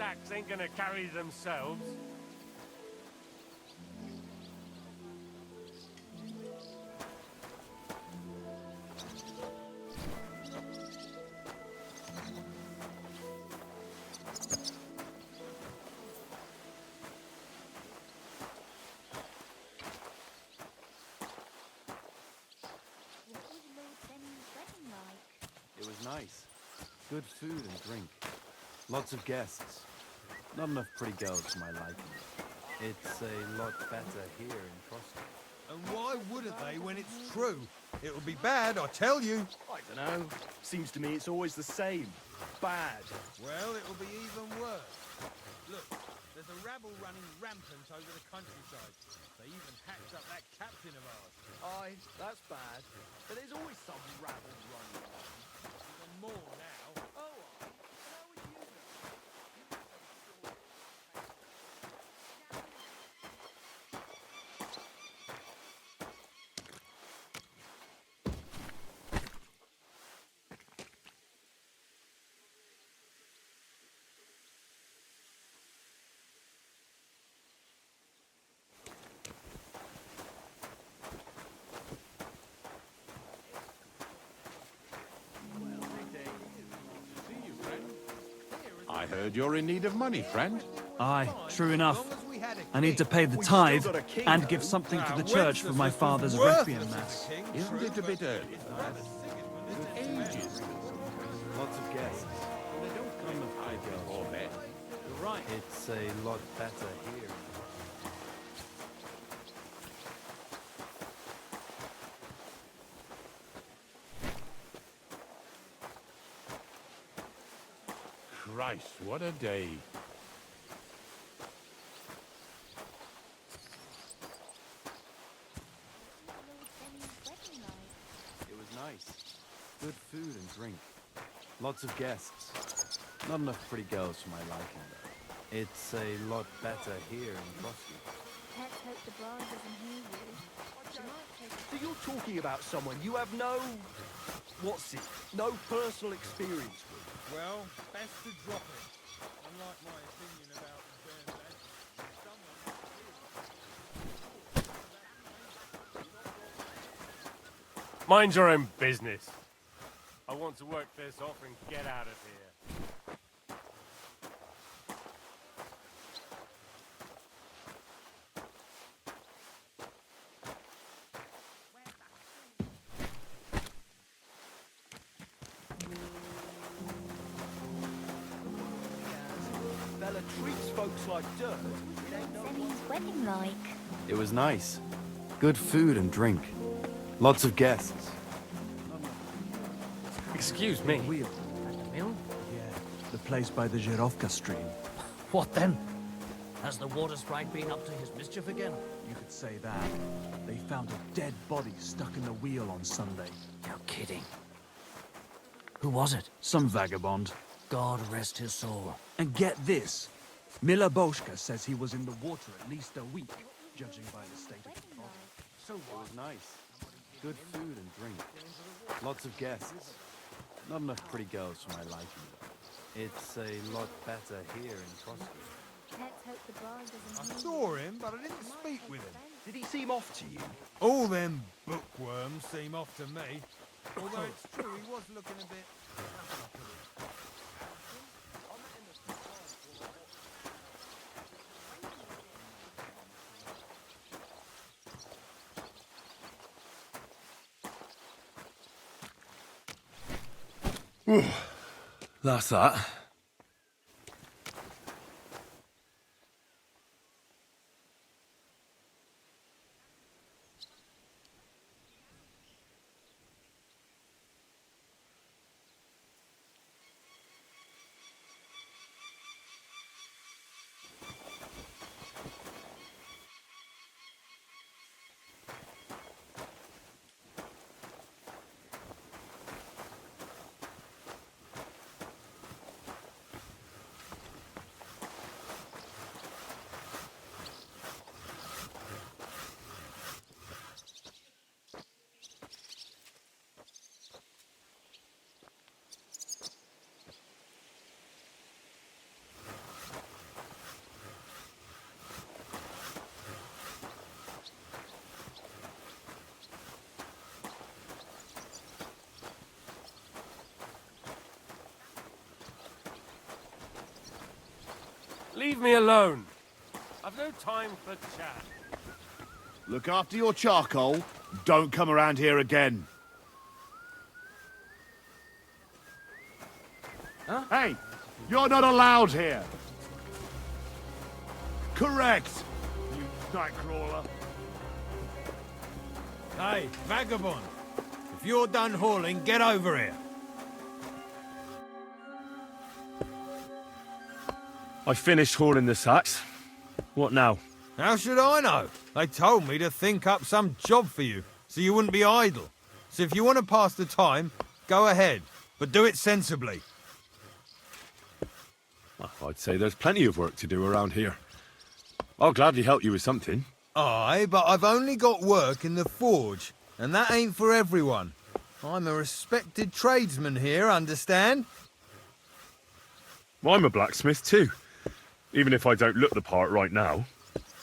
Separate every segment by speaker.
Speaker 1: sacks ain't gonna carry themselves.
Speaker 2: What was Lord Denny's wedding like?
Speaker 3: It was nice. Good food and drink. Lots of guests. Not enough pretty girls for my liking. It's a lot better here in Frosty.
Speaker 4: And why wouldn't they when it's true? It'll be bad, I tell you.
Speaker 5: I don't know. Seems to me it's always the same. Bad.
Speaker 4: Well, it'll be even worse. Look, there's a rabble running rampant over the countryside. They even hacked up that captain of ours.
Speaker 5: Aye, that's bad. But there's always some rabble running around.
Speaker 4: Even more now.
Speaker 5: Oh, aye. And how would you know?
Speaker 6: I heard you're in need of money, friend.
Speaker 7: Aye, true enough.
Speaker 4: As long as we had a
Speaker 7: I need to
Speaker 4: king.
Speaker 7: pay the
Speaker 5: We've still
Speaker 7: tithe
Speaker 5: got a king,
Speaker 7: and
Speaker 5: though.
Speaker 7: give something to the
Speaker 4: Now,
Speaker 7: church for my
Speaker 4: Wenceslas was
Speaker 7: father's
Speaker 4: worthless
Speaker 7: requiem
Speaker 4: as a
Speaker 7: mass.
Speaker 4: king,
Speaker 6: Isn't
Speaker 4: true,
Speaker 6: it a bit
Speaker 4: but
Speaker 6: early
Speaker 4: it's
Speaker 6: for
Speaker 4: rather
Speaker 6: that?
Speaker 4: sick, isn't it?
Speaker 6: Ages.
Speaker 3: Lots of guests. They don't come with pretty girls.
Speaker 6: Or bed.
Speaker 7: You're right.
Speaker 3: It's a lot better here.
Speaker 6: Christ, what a day.
Speaker 2: What was Lord Denny's wedding like?
Speaker 3: It was nice. Good food and drink. Lots of guests. Not enough pretty girls for my liking, though. It's a lot better here in Frosty.
Speaker 2: Let's hope the bride doesn't hear you. She might take
Speaker 5: So you're talking about someone you have no... What's it? No personal experience with.
Speaker 4: Well, best to drop it. Unlike my opinion about Bernadette, someone...
Speaker 1: Mind your own business. I want to work this off and get out of here.
Speaker 5: Bella treats folks like dirt. It ain't no
Speaker 2: Denny's wedding like?
Speaker 3: It was nice. Good food and drink. Lots of guests.
Speaker 1: Excuse me.
Speaker 7: Wheel.
Speaker 8: At the mill?
Speaker 7: Yeah, the place by the Zhirovka stream.
Speaker 8: What then? Has the water sprite been up to his mischief again?
Speaker 7: You could say that. They found a dead body stuck in the wheel on Sunday.
Speaker 8: You're kidding. Who was it?
Speaker 7: Some vagabond.
Speaker 8: God rest his soul.
Speaker 7: And get this. Mila Boschka says he was in the water at least a week, judging by the state of the body.
Speaker 3: So it was nice. Good food and drink. Lots of guests. Not enough pretty girls for my liking, though. It's a lot better here in Frosty.
Speaker 2: Let's hope the bride
Speaker 4: I
Speaker 2: doesn't hear
Speaker 4: saw
Speaker 2: you.
Speaker 4: him, but I didn't speak with him.
Speaker 5: Did he seem off to you?
Speaker 4: All them bookworms seem off to me. Although it's true, he was looking a bit...
Speaker 5: That's that.
Speaker 1: Leave me alone. I've no time for chat.
Speaker 9: Look after your charcoal. Don't come around here again.
Speaker 5: Huh?
Speaker 9: Hey, you're not allowed here. Correct, you nightcrawler.
Speaker 4: Hey, vagabond. If you're done hauling, get over here.
Speaker 1: I finished hauling the sacks. What now?
Speaker 4: How should I know? They told me to think up some job for you, so you wouldn't be idle. So if you want to pass the time, go ahead, but do it sensibly.
Speaker 1: Well, I'd say there's plenty of work to do around here. I'll gladly help you with something.
Speaker 4: Aye, but I've only got work in the forge, and that ain't for everyone. I'm a respected tradesman here, understand?
Speaker 1: I'm a blacksmith too, even if I don't look the part right now.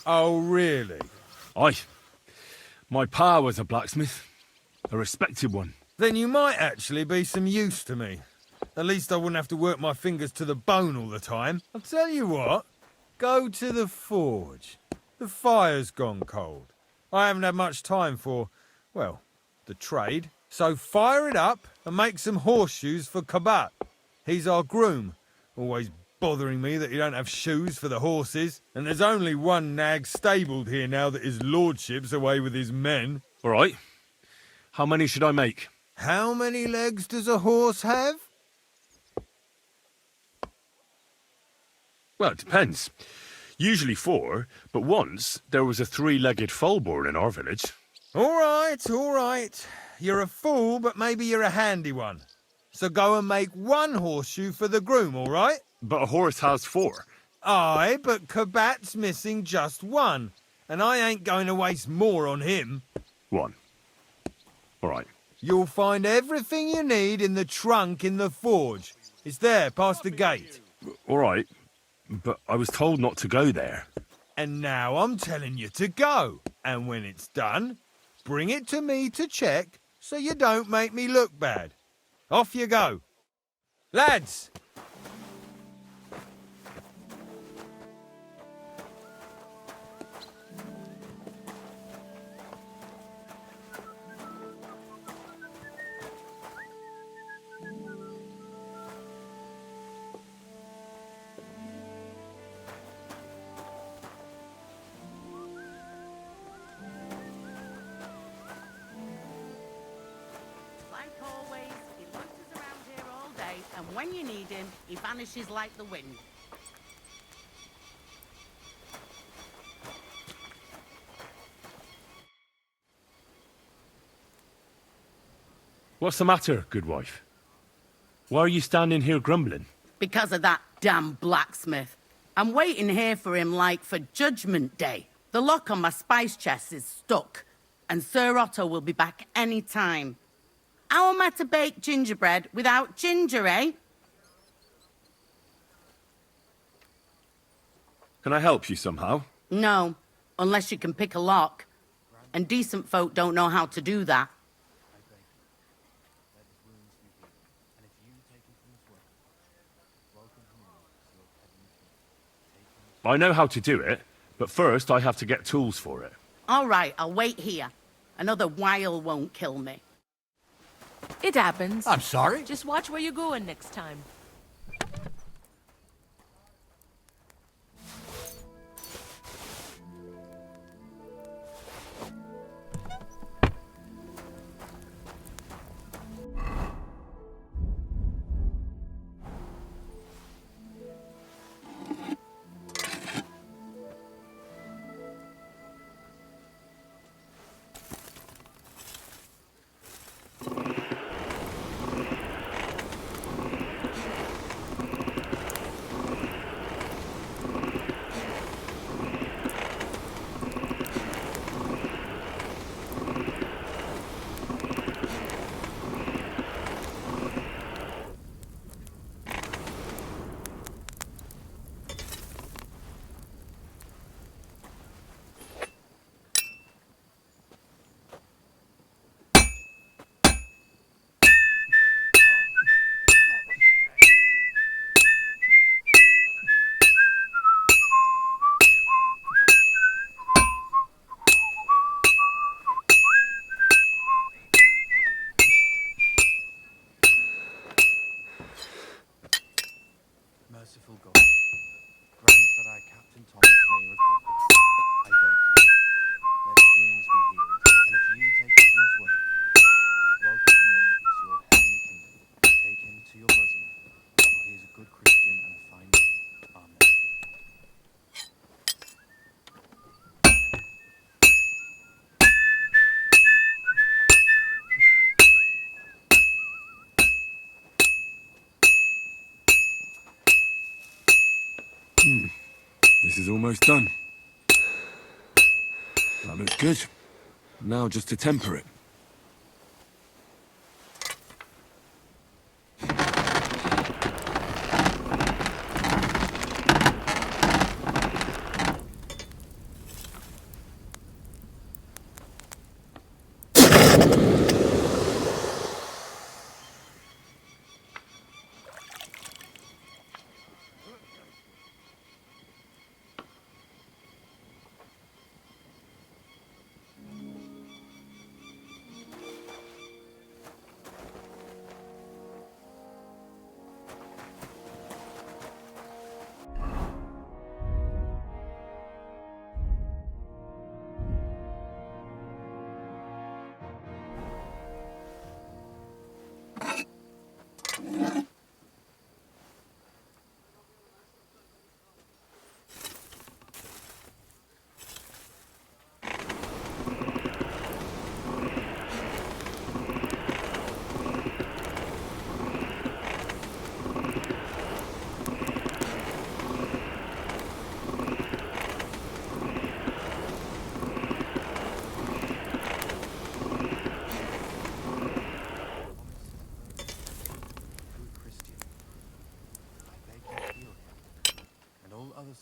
Speaker 4: Oh, really?
Speaker 1: Aye. My pa was a blacksmith, a respected one.
Speaker 4: Then you might actually be some use to me. At least I wouldn't have to work my fingers to the bone all the time. I'll tell you what, go to the forge. The fire's gone cold. I haven't had much time for, well, the trade. So fire it up and make some horseshoes for Kabat. He's our groom, always bothering me that you don't have shoes for the horses. And there's only one nag stabled here now that his lordship's away with his men.
Speaker 1: All right. How many should I make?
Speaker 4: How many legs does a horse have?
Speaker 1: Well, it depends. Usually 4, but once there was a 3-legged foal born in our village.
Speaker 4: All right. You're a fool, but maybe you're a handy one. So go and make one horseshoe for the groom, all right?
Speaker 1: But a horse has 4.
Speaker 4: Aye, but Kabat's missing just one, and I ain't going to waste more on him.
Speaker 1: 1. All right.
Speaker 4: You'll find everything you need in the trunk in the forge. It's there, past the gate.
Speaker 1: All right. But I was told not to go there.
Speaker 4: And now I'm telling you to go. And when it's done, bring it to me to check so you don't make me look bad. Off you go. Lads!
Speaker 10: Like always, he loiters around here all day, and when you need him, he vanishes like the wind.
Speaker 1: What's the matter, good wife? Why are you standing here grumbling?
Speaker 10: Because of that damn blacksmith. I'm waiting here for him like for Judgment Day. The lock on my spice chest is stuck, and Sir Otto will be back any time. How am I to bake gingerbread without ginger, eh?
Speaker 1: Can I help you somehow?
Speaker 10: No, unless you can pick a lock. And decent folk don't know how to do that.
Speaker 1: I know how to do it, but first I have to get tools for it.
Speaker 10: All right, I'll wait here. Another while won't kill me.
Speaker 11: It happens.
Speaker 5: I'm sorry?
Speaker 11: Just watch where you're going next time.
Speaker 12: This is almost done. That looks good. Now just to temper it.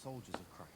Speaker 3: Soldiers of Christ.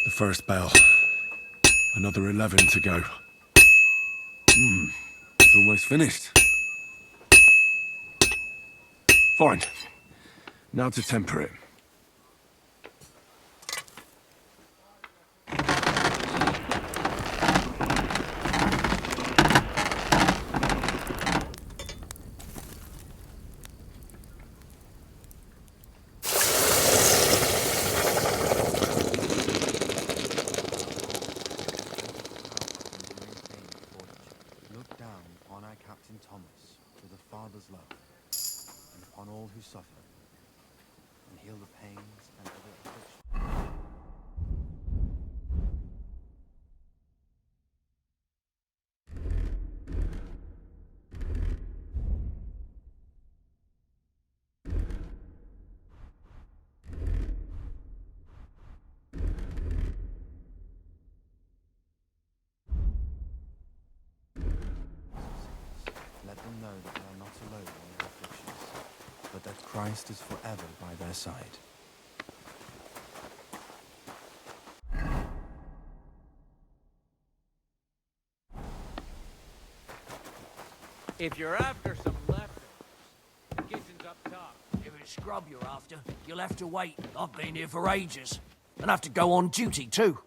Speaker 12: The first bell. Another 11 to go. It's almost finished. Fine. Now to temper it.
Speaker 3: Look down upon our Captain Thomas with a father's love, and upon all who suffer, and heal the pains and other afflictions. Let them know that they are not alone in their afflictions, but that Christ is forever by their side.
Speaker 8: If you're after some leftovers, the kitchen's up top. If it's scrub you're after, you'll have to wait. I've been here for ages. And have to go on duty, too.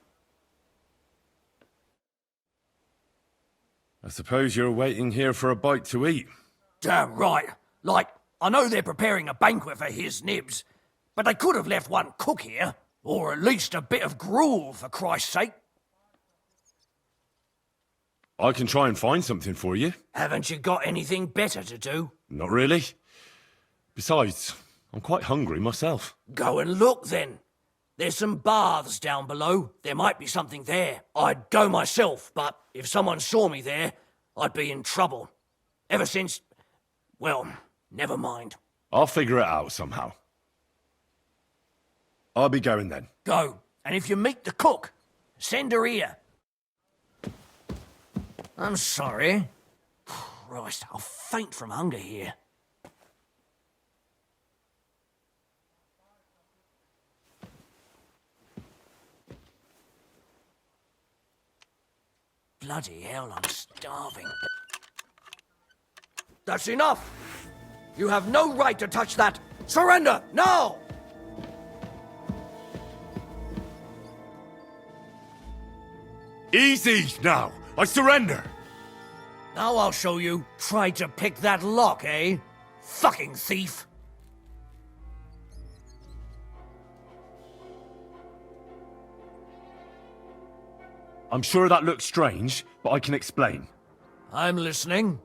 Speaker 12: I suppose you're waiting here for a bite to eat.
Speaker 8: Damn right. Like, I know they're preparing a banquet for his nibs, but they could have left one cook here. Or at least a bit of gruel, for Christ's sake.
Speaker 12: I can try and find something for you.
Speaker 8: Haven't you got anything better to do?
Speaker 12: Not really. Besides, I'm quite hungry myself.
Speaker 8: Go and look, then. There's some baths down below. There might be something there. I'd go myself, but if someone saw me there, I'd be in trouble. Ever since... well, never mind.
Speaker 12: I'll figure it out somehow. I'll be going then.
Speaker 8: Go. And if you meet the cook, send her here. I'm sorry. Christ, I'll faint from hunger here. Bloody hell, I'm starving. That's enough! You have no right to touch that! Surrender, now!
Speaker 9: Easy now! I surrender!
Speaker 8: Now I'll show you. Try to pick that lock, eh? Fucking thief!
Speaker 13: I'm sure that looks strange, but I can explain.
Speaker 8: I'm listening.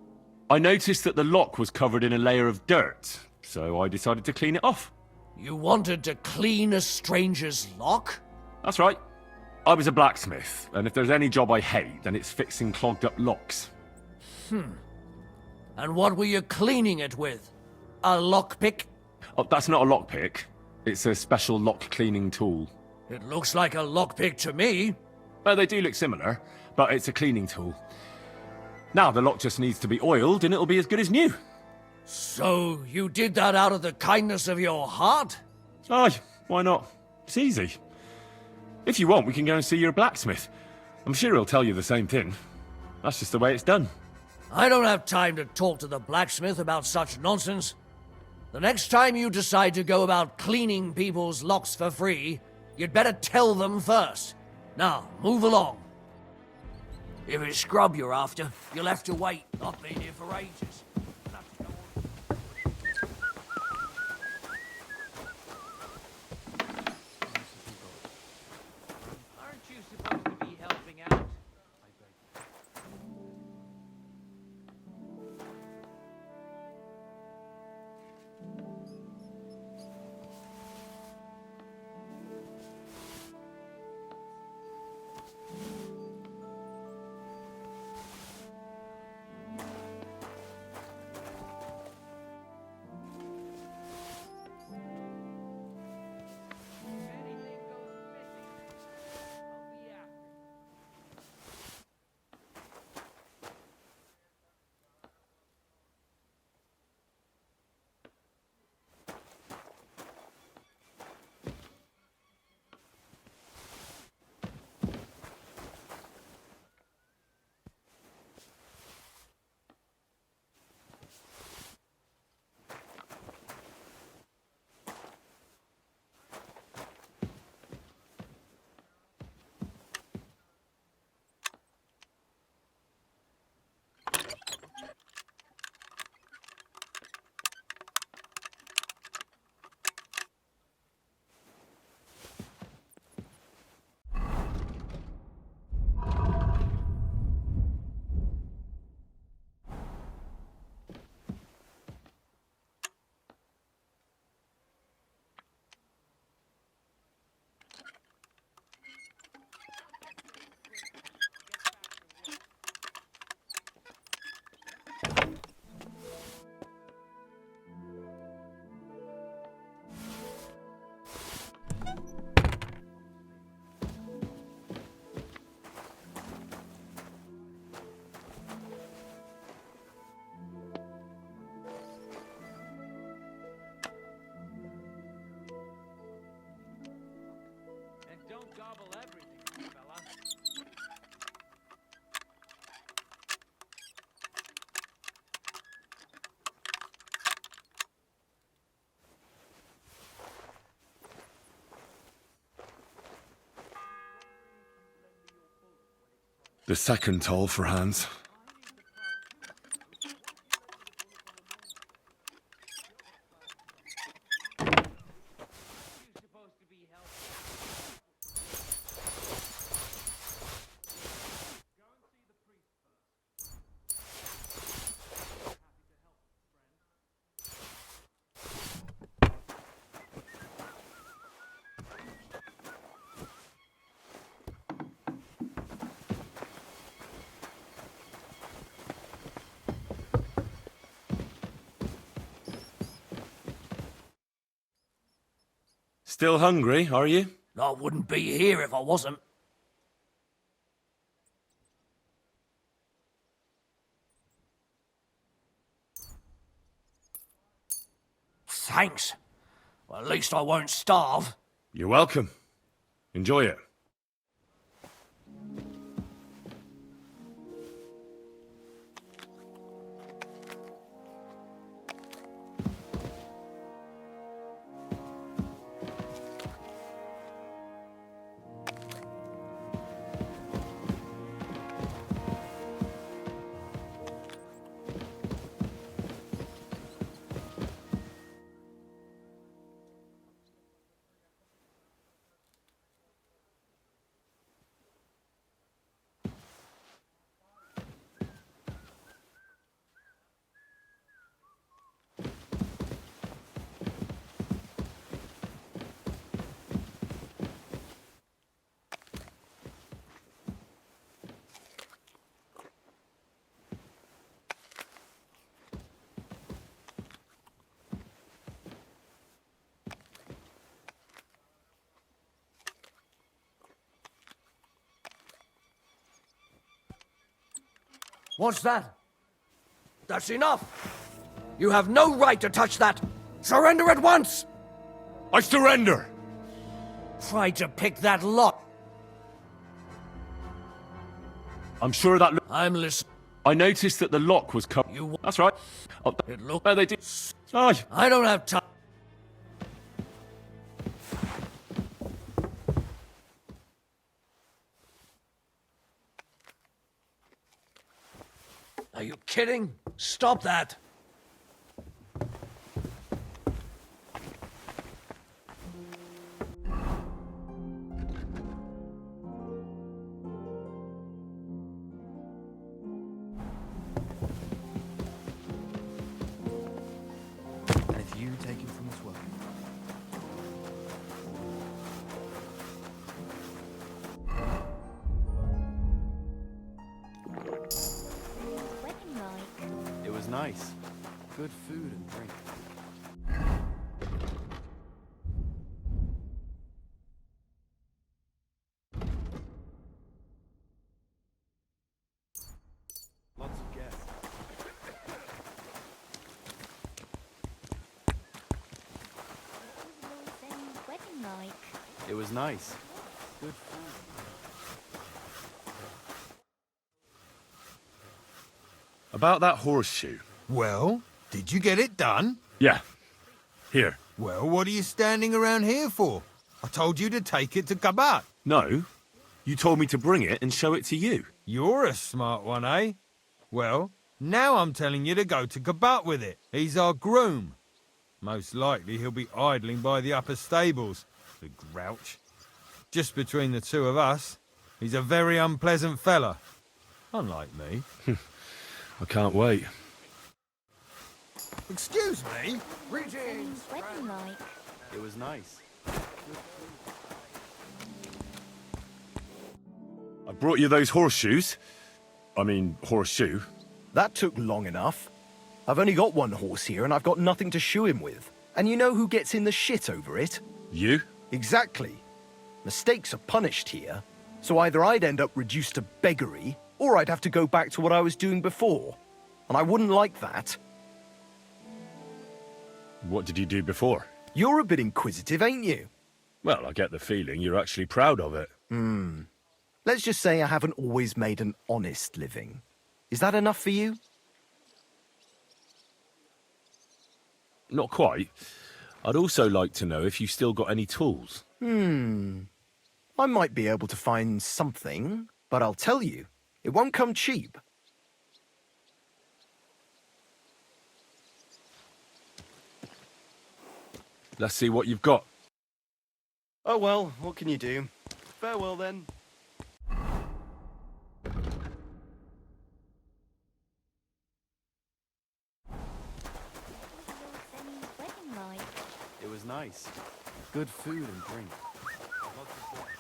Speaker 13: I noticed that the lock was covered in a layer of dirt, so I decided to clean it off.
Speaker 8: You wanted to clean a stranger's lock?
Speaker 13: That's right. I was a blacksmith, and if there's any job I hate, then it's fixing clogged up locks.
Speaker 8: And what were you cleaning it with? A lockpick?
Speaker 13: Oh, that's not a lockpick. It's a special lock cleaning tool.
Speaker 8: It looks like a lockpick to me.
Speaker 13: Well, they do look similar, but it's a cleaning tool. Now the lock just needs to be oiled, and it'll be as good as new.
Speaker 8: So you did that out of the kindness of your heart?
Speaker 13: Aye, why not? It's easy. If you want, we can go and see your blacksmith. I'm sure he'll tell you the same thing. That's just the way it's done.
Speaker 8: I don't have time to talk to the blacksmith about such nonsense. The next time you decide to go about cleaning people's locks for free, you'd better tell them first. Now, move along. If it's scrub you're after, you'll have to wait. I've been here for ages.
Speaker 5: Aren't you supposed to be helping out? Don't gobble everything, fella.
Speaker 12: The second toll for Hans.
Speaker 13: Still hungry, are you?
Speaker 8: I wouldn't be here if I wasn't. Thanks. Well, at least I won't starve.
Speaker 13: You're welcome. Enjoy it.
Speaker 8: What's that? That's enough! You have no right to touch that! Surrender at once!
Speaker 6: I surrender!
Speaker 8: Try to pick that lock.
Speaker 13: I'm sure that.
Speaker 8: I'm listening.
Speaker 13: I noticed that the lock was covered. That's right. Oh,
Speaker 8: It looked.
Speaker 13: oh, they did. Aye.
Speaker 8: I don't have time. Are you kidding? Stop that!
Speaker 3: And it's you taken from us well.
Speaker 2: Wedding like.
Speaker 3: It was nice. Good food and drink. Lots of guests.
Speaker 2: Lord Zen's wedding like.
Speaker 3: It was nice. Good food.
Speaker 13: About that horseshoe.
Speaker 4: Well, did you get it done?
Speaker 13: Yeah. Here.
Speaker 4: Well, what are you standing around here for? I told you to take it to Kabat.
Speaker 13: No. You told me to bring it and show it to you.
Speaker 4: You're a smart one, eh? Well, now I'm telling you to go to Kabat with it. He's our groom. Most likely he'll be idling by the upper stables, the grouch. Just between the two of us, he's a very unpleasant fella. Unlike me.
Speaker 13: I can't wait.
Speaker 4: Excuse me?
Speaker 2: Zen's wedding like.
Speaker 3: It was nice.
Speaker 13: I brought you those horseshoes. I mean, horseshoe.
Speaker 5: That took long enough. I've only got one horse here and I've got nothing to shoe him with. And you know who gets in the shit over it?
Speaker 13: You?
Speaker 5: Exactly. Mistakes are punished here, so either I'd end up reduced to beggary, or I'd have to go back to what I was doing before. And I wouldn't like that.
Speaker 13: What did you do before?
Speaker 5: You're a bit inquisitive, ain't you?
Speaker 13: Well, I get the feeling you're actually proud of it.
Speaker 5: Let's just say I haven't always made an honest living. Is that enough for you?
Speaker 13: Not quite. I'd also like to know if you still got any tools.
Speaker 5: I might be able to find something, but I'll tell you, it won't come cheap.
Speaker 13: Let's see what you've got.
Speaker 5: Oh well, what can you do? Farewell then.
Speaker 2: Lord Zen's wedding like.
Speaker 3: It was nice. Good food and drink. Lots of guests.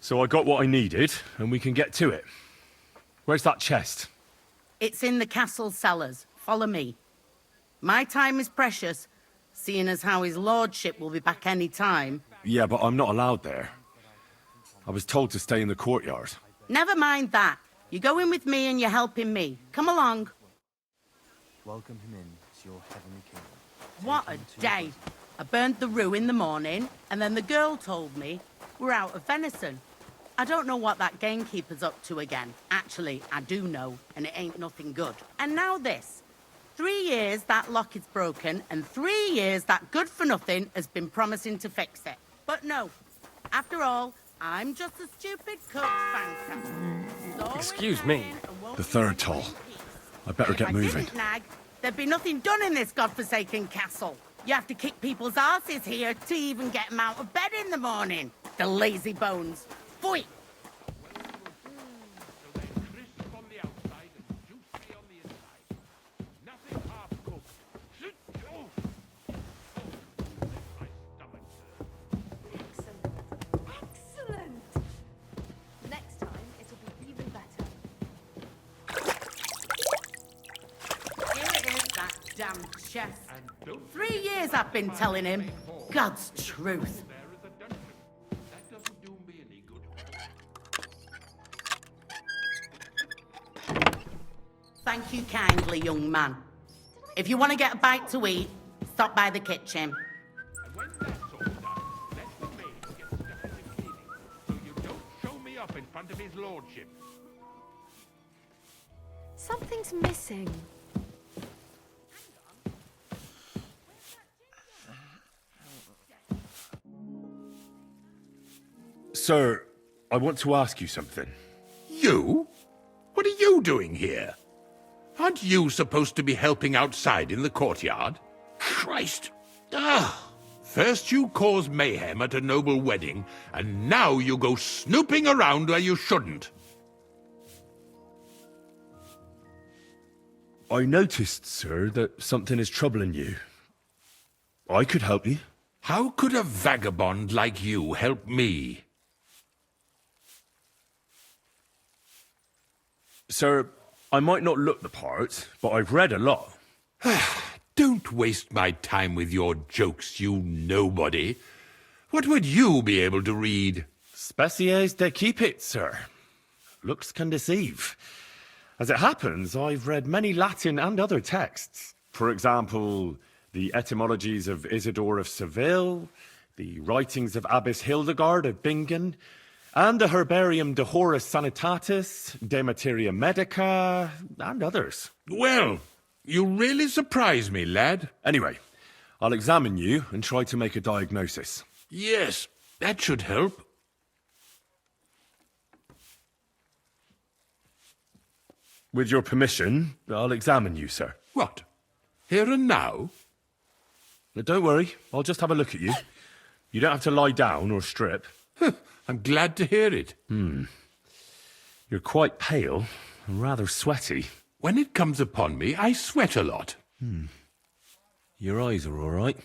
Speaker 13: So I got what I needed, and we can get to it. Where's that chest?
Speaker 10: It's in the castle cellars. Follow me. My time is precious, seeing as how his lordship will be back any time.
Speaker 13: Yeah, but I'm not allowed there. I was told to stay in the courtyard.
Speaker 10: Never mind that. You're going with me and you're helping me. Come along.
Speaker 3: Welcome him in to your heavenly kingdom.
Speaker 10: What a day. I burned the rue in the morning, and then the girl told me we're out of venison. I don't know what that gamekeeper's up to again. Actually, I do know, and it ain't nothing good. And now this. 3 years that lock is broken, and 3 years that good-for-nothing has been promising to fix it. But no. After all, I'm just a stupid cook fanker.
Speaker 1: Excuse me.
Speaker 12: The third toll. I better get moving.
Speaker 10: Nag, there'd be nothing done in this godforsaken castle. You have to kick people's asses here to even get them out of bed in the morning. The lazy bones. Phoy!
Speaker 2: Excellent! Next time, it'll be even better.
Speaker 10: Here it is, that damn chest. 3 years I've been telling him. God's truth. Thank you kindly, young man. If you want to get a bite to eat, stop by the kitchen.
Speaker 2: Something's missing.
Speaker 13: Sir, I want to ask you something.
Speaker 6: You? What are you doing here? Aren't you supposed to be helping outside in the courtyard? Christ! First you cause mayhem at a noble wedding, and now you go snooping around where you shouldn't.
Speaker 13: I noticed, sir, that something is troubling you. I could help you.
Speaker 6: How could a vagabond like you help me?
Speaker 13: Sir, I might not look the part, but I've read a lot.
Speaker 6: Don't waste my time with your jokes, you nobody. What would you be able to read?
Speaker 13: Species de Cupid, sir. Looks can deceive. As it happens, I've read many Latin and other texts. For example, the etymologies of Isidore of Seville, the writings of Abbess Hildegard of Bingen, and the Herbarium de Horis Sanitatis, De Materia Medica, and others.
Speaker 6: Well, you really surprise me, lad.
Speaker 13: Anyway, I'll examine you and try to make a diagnosis.
Speaker 6: Yes, that should help.
Speaker 13: With your permission, I'll examine you, sir.
Speaker 6: What? Here and now?
Speaker 13: Now, don't worry, I'll just have a look at you. You don't have to lie down or strip.
Speaker 6: I'm glad to hear it.
Speaker 13: You're quite pale and rather sweaty.
Speaker 6: When it comes upon me, I sweat a lot.
Speaker 13: Your eyes are all right.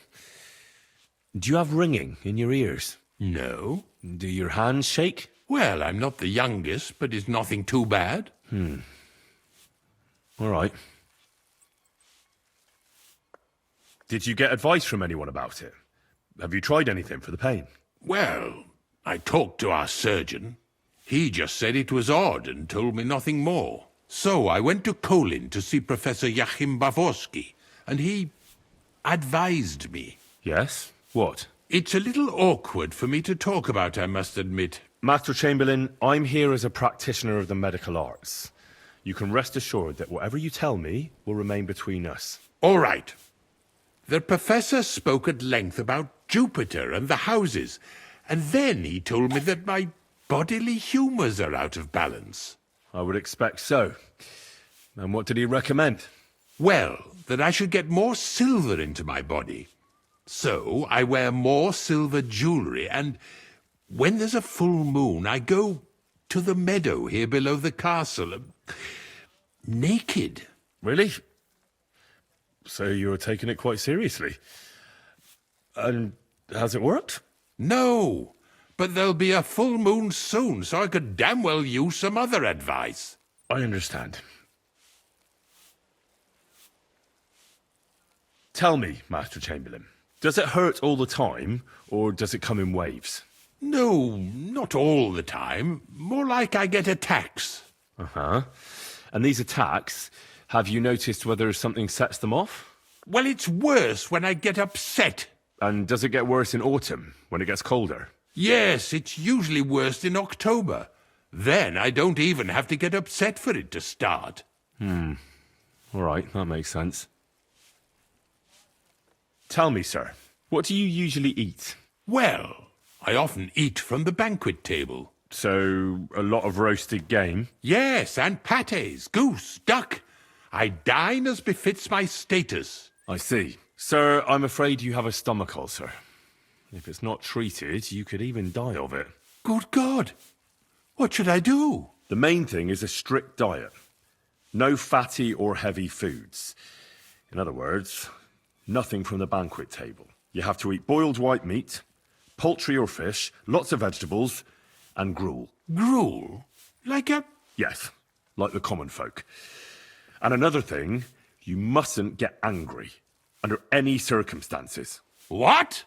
Speaker 13: Do you have ringing in your ears?
Speaker 6: No.
Speaker 13: Do your hands shake?
Speaker 6: Well, I'm not the youngest, but it's nothing too bad.
Speaker 13: All right. Did you get advice from anyone about it? Have you tried anything for the pain?
Speaker 6: Well, I talked to our surgeon. He just said it was odd and told me nothing more. So I went to Kolin to see Professor Joachim Bavorski, and he advised me.
Speaker 13: Yes? What?
Speaker 6: It's a little awkward for me to talk about, I must admit.
Speaker 13: Master Chamberlain, I'm here as a practitioner of the medical arts. You can rest assured that whatever you tell me will remain between us.
Speaker 6: All right. The professor spoke at length about Jupiter and the houses, and then he told me that my bodily humours are out of balance.
Speaker 13: I would expect so. And what did he recommend?
Speaker 6: Well, that I should get more silver into my body. So I wear more silver jewellery, and when there's a full moon, I go to the meadow here below the castle, naked.
Speaker 13: Really? So you're taking it quite seriously. And has it worked?
Speaker 6: No, but there'll be a full moon soon, so I could damn well use some other advice.
Speaker 13: I understand. Tell me, Master Chamberlain, does it hurt all the time, or does it come in waves?
Speaker 6: No, not all the time. More like I get attacks.
Speaker 13: Uh-huh. And these attacks, have you noticed whether something sets them off?
Speaker 6: Well, it's worse when I get upset.
Speaker 13: And does it get worse in autumn, when it gets colder?
Speaker 6: Yes, it's usually worst in October. Then I don't even have to get upset for it to start.
Speaker 13: All right, that makes sense. Tell me, sir, what do you usually eat?
Speaker 6: Well, I often eat from the banquet table.
Speaker 13: So, a lot of roasted game?
Speaker 6: Yes, and pâtés, goose, duck. I dine as befits my status.
Speaker 13: I see. Sir, I'm afraid you have a stomach ulcer. If it's not treated, you could even die of it.
Speaker 6: Good God! What should I do?
Speaker 13: The main thing is a strict diet. No fatty or heavy foods. In other words, nothing from the banquet table. You have to eat boiled white meat, poultry or fish, lots of vegetables, and gruel.
Speaker 6: Gruel? Like a...
Speaker 13: Yes, like the common folk. And another thing, you mustn't get angry, under any circumstances.
Speaker 6: What?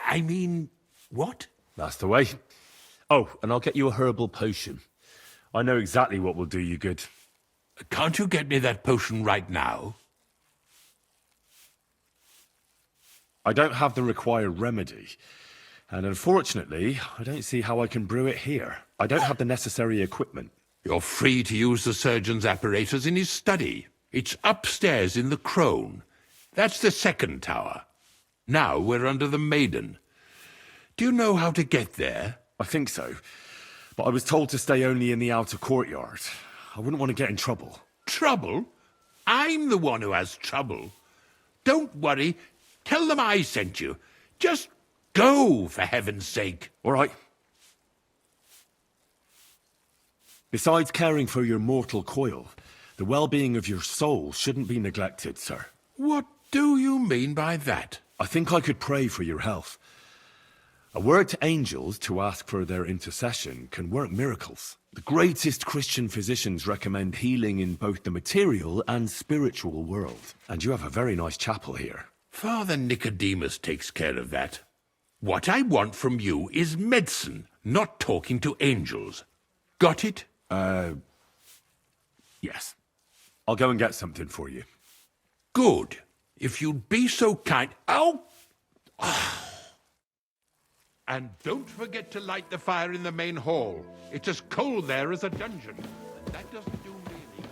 Speaker 6: I mean, what?
Speaker 13: That's the way. Oh, and I'll get you a herbal potion. I know exactly what will do you good.
Speaker 6: Can't you get me that potion right now?
Speaker 13: I don't have the required remedy. And unfortunately, I don't see how I can brew it here. I don't have the necessary equipment.
Speaker 6: You're free to use the surgeon's apparatus in his study. It's upstairs in the Crone. That's the second tower. Now we're under the Maiden. Do you know how to get there?
Speaker 13: I think so. But I was told to stay only in the outer courtyard. I wouldn't want to get in trouble.
Speaker 6: Trouble? I'm the one who has trouble. Don't worry. Tell them I sent you. Just go, for heaven's sake.
Speaker 13: All right. Besides caring for your mortal coil, the well-being of your soul shouldn't be neglected, sir.
Speaker 6: What do you mean by that?
Speaker 13: I think I could pray for your health. A word to angels to ask for their intercession can work miracles. The greatest Christian physicians recommend healing in both the material and spiritual world. And you have a very nice chapel here.
Speaker 6: Father Nicodemus takes care of that. What I want from you is medicine, not talking to angels. Got it?
Speaker 13: Yes. I'll go and get something for you.
Speaker 6: Good. If you'd be so kind... Ow! And don't forget to light the fire in the main hall. It's as cold there as a dungeon. And that doesn't do me any good.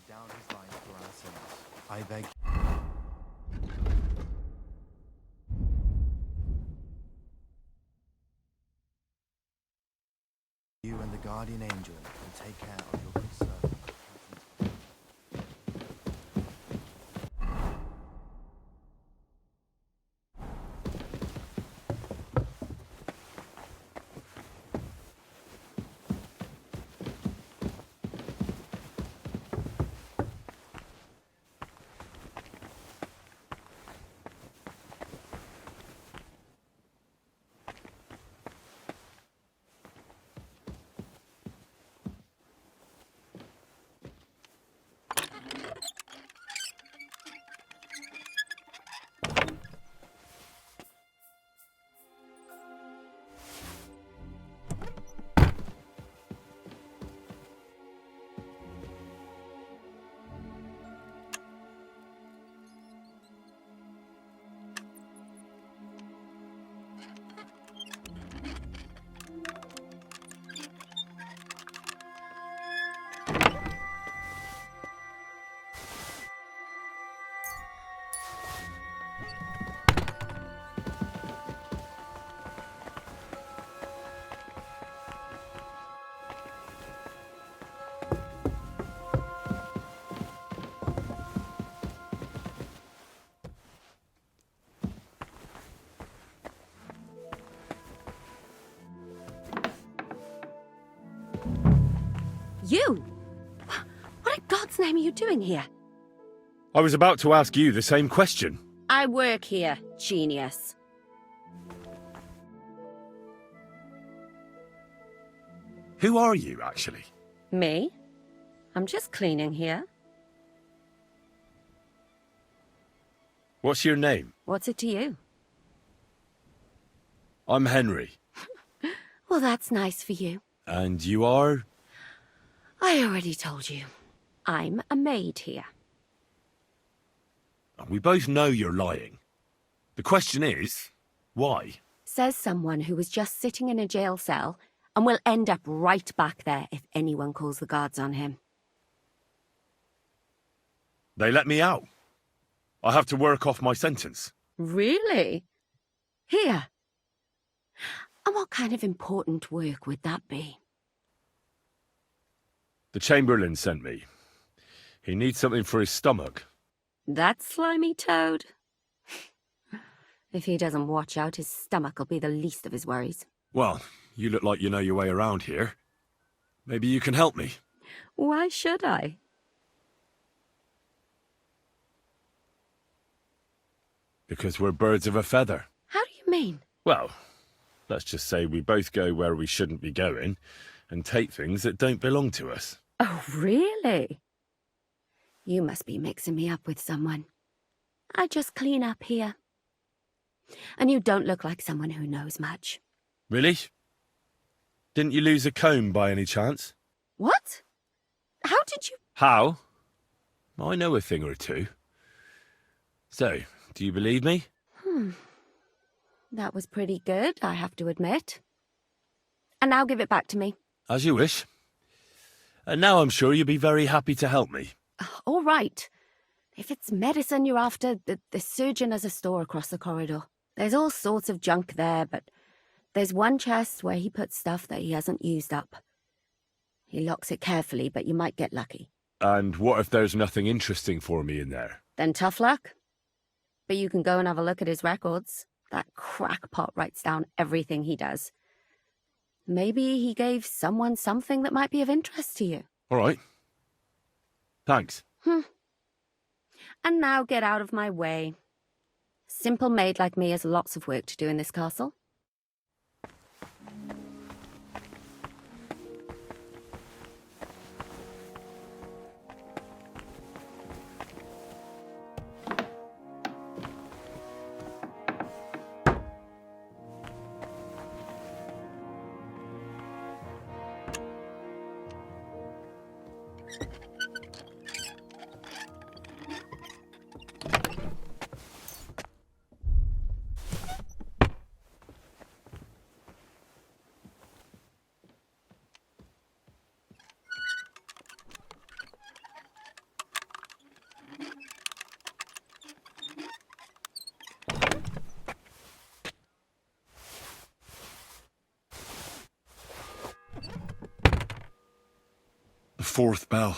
Speaker 3: Down his life for our sins. I beg you and the guardian angel will take care of your good servant.
Speaker 2: You? What in God's name are you doing here?
Speaker 13: I was about to ask you the same question.
Speaker 2: I work here, genius.
Speaker 13: Who are you, actually?
Speaker 2: Me? I'm just cleaning here.
Speaker 13: What's your name?
Speaker 2: What's it to you?
Speaker 13: I'm Henry.
Speaker 2: Well, that's nice for you.
Speaker 13: And you are?
Speaker 14: I already told you. I'm a maid here.
Speaker 13: We both know you're lying. The question is, why?
Speaker 14: Says someone who was just sitting in a jail cell and will end up right back there if anyone calls the guards on him.
Speaker 13: They let me out. I have to work off my sentence.
Speaker 14: Really? Here? And what kind of important work would that be?
Speaker 13: The Chamberlain sent me. He needs something for his stomach.
Speaker 14: That slimy toad? If he doesn't watch out, his stomach will be the least of his worries.
Speaker 13: Well, you look like you know your way around here. Maybe you can help me.
Speaker 14: Why should I?
Speaker 13: Because we're birds of a feather.
Speaker 14: How do you mean?
Speaker 13: Well, let's just say we both go where we shouldn't be going and take things that don't belong to us.
Speaker 14: Oh, really? You must be mixing me up with someone. I just clean up here. And you don't look like someone who knows much.
Speaker 13: Really? Didn't you lose a comb by any chance?
Speaker 14: What? How did you...
Speaker 13: How? I know a thing or two. So, do you believe me?
Speaker 14: That was pretty good, I have to admit. And now give it back to me.
Speaker 13: As you wish. And now I'm sure you'll be very happy to help me.
Speaker 14: All right. If it's medicine you're after, the surgeon has a store across the corridor. There's all sorts of junk there, but there's one chest where he puts stuff that he hasn't used up. He locks it carefully, but you might get lucky.
Speaker 13: And what if there's nothing interesting for me in there?
Speaker 14: Then tough luck. But you can go and have a look at his records. That crackpot writes down everything he does. Maybe he gave someone something that might be of interest to you.
Speaker 13: All right. Thanks.
Speaker 14: And now get out of my way. Simple maid like me has lots of work to do in this castle.
Speaker 12: The fourth bell.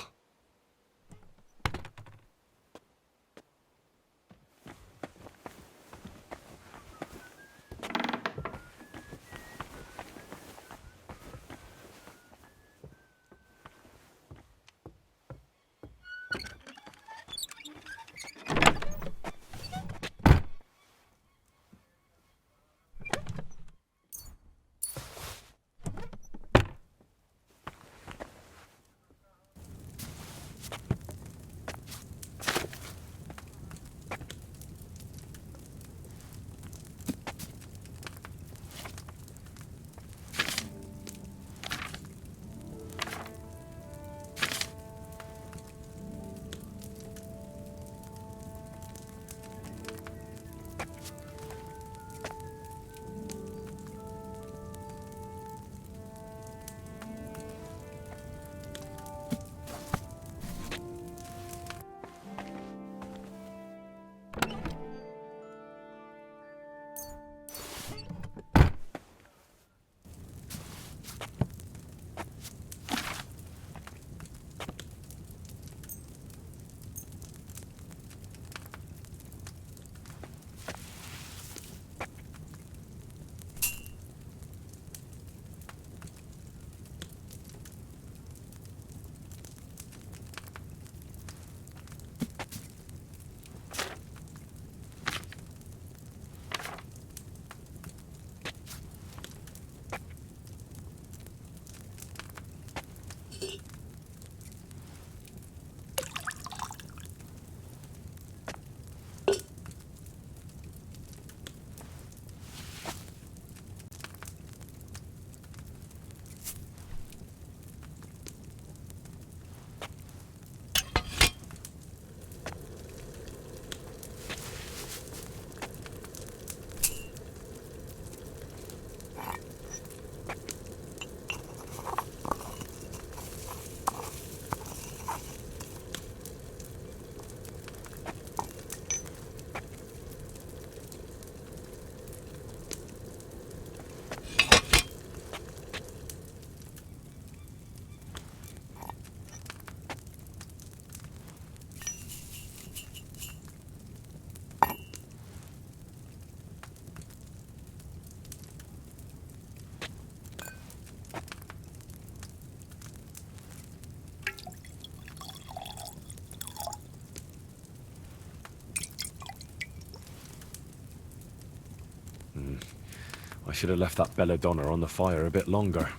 Speaker 13: I should have left that belladonna on the fire a bit longer.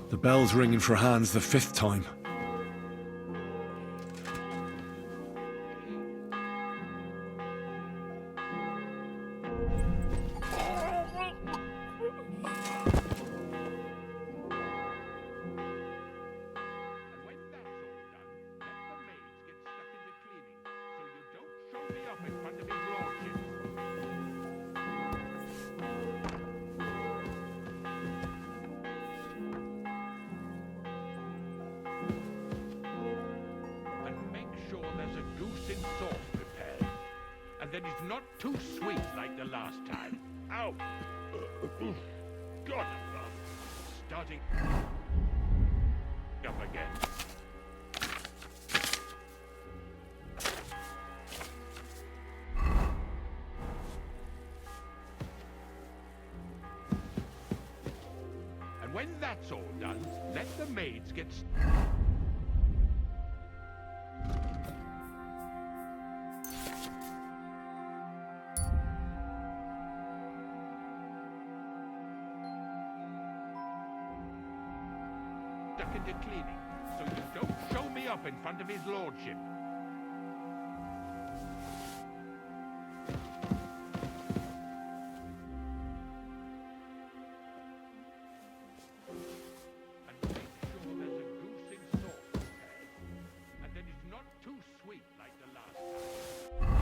Speaker 12: The bell's ringing for Hans the 5th time.
Speaker 6: And then it's not too sweet like the last time. Ow! God, starting up again. And when that's all done, let the maids get... stuck into cleaning, so you don't show me up in front of his lordship. And make sure there's a goose in sauce prepared, and then it's not too sweet like the last time.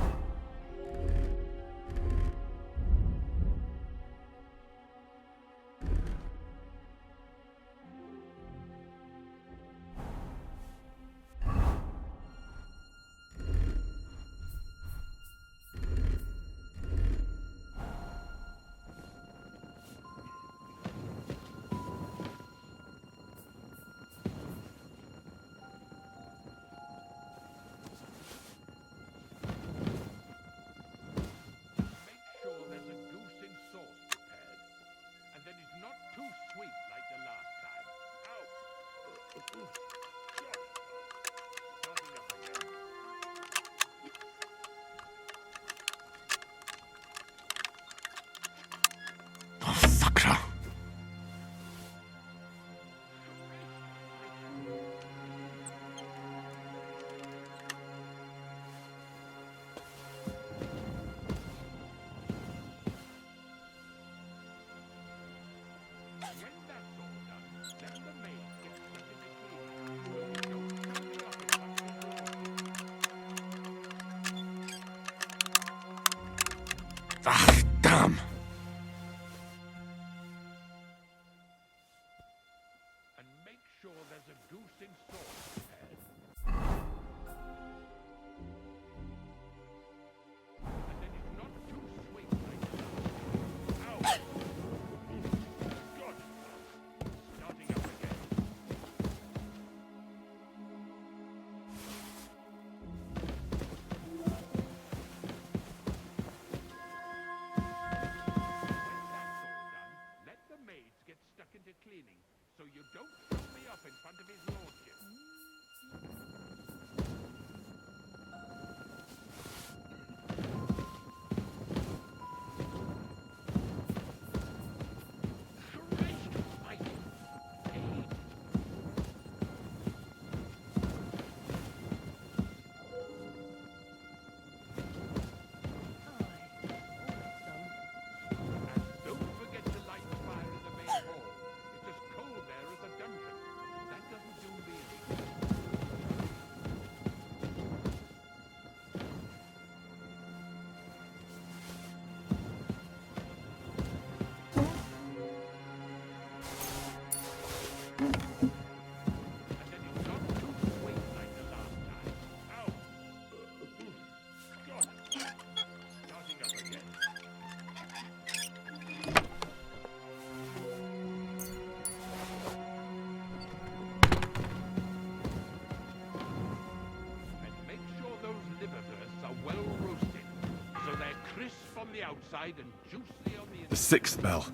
Speaker 6: outside and juicy on the
Speaker 12: The 6th bell.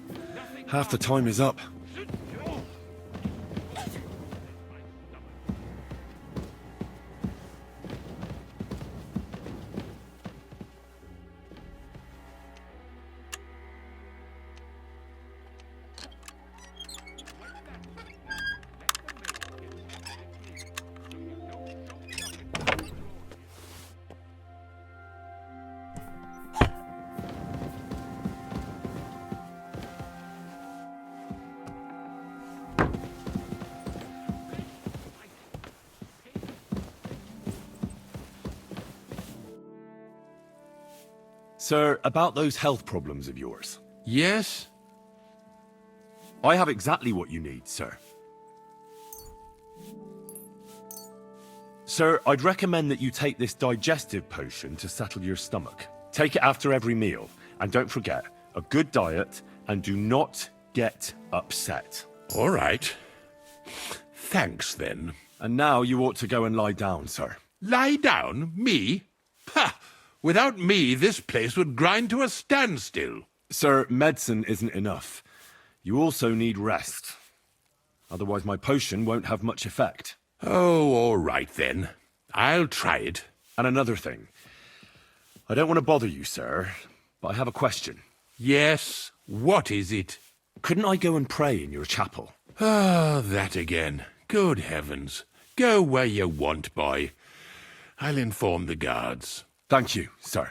Speaker 12: Half the time is up.
Speaker 13: Sir, about those health problems of yours.
Speaker 6: Yes?
Speaker 13: I have exactly what you need, sir. Sir, I'd recommend that you take this digestive potion to settle your stomach. Take it after every meal, and don't forget, a good diet, and do not get upset.
Speaker 6: All right. Thanks, then.
Speaker 13: And now you ought to go and lie down, sir.
Speaker 6: Lie down? Me? Ha! Without me, this place would grind to a standstill.
Speaker 13: Sir, medicine isn't enough. You also need rest. Otherwise my potion won't have much effect.
Speaker 6: Oh, all right then. I'll try it.
Speaker 13: And another thing. I don't want to bother you, sir, but I have a question.
Speaker 6: Yes? What is it?
Speaker 13: Couldn't I go and pray in your chapel?
Speaker 6: Ah, that again. Good heavens. Go where you want, boy. I'll inform the guards.
Speaker 13: Thank you, sir.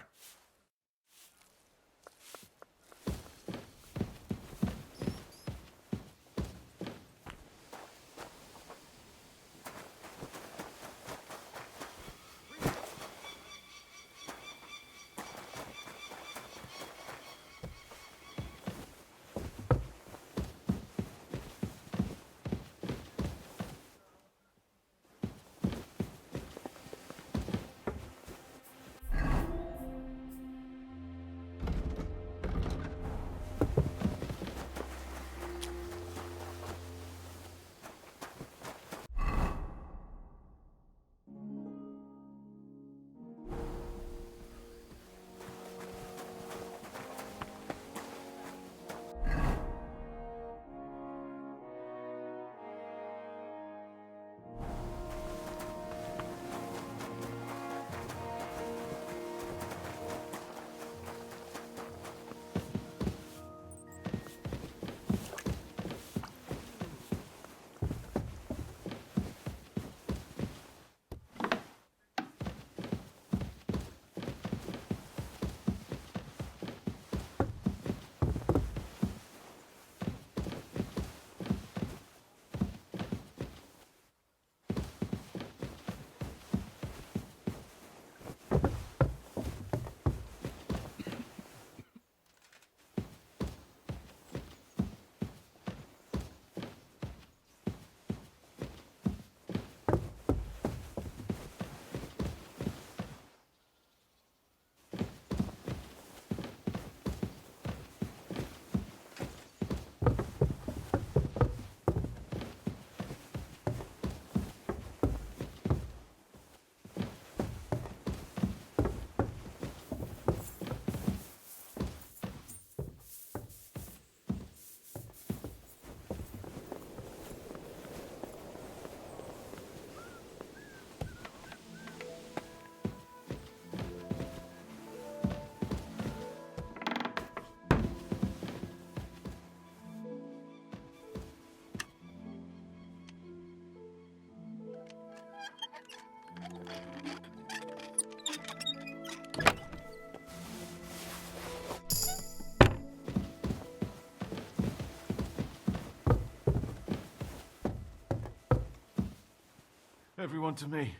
Speaker 3: Everyone to me.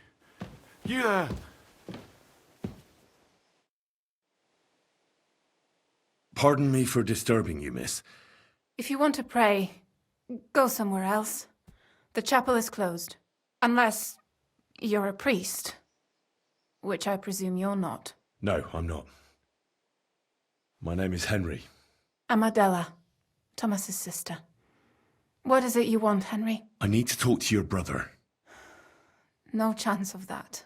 Speaker 3: You there!
Speaker 12: Pardon me for disturbing you, miss.
Speaker 15: If you want to pray, go somewhere else. The chapel is closed. Unless you're a priest. Which I presume you're not.
Speaker 12: No, I'm not. My name is Henry.
Speaker 15: I'm Adela, Thomas's sister. What is it you want, Henry?
Speaker 12: I need to talk to your brother.
Speaker 15: No chance of that.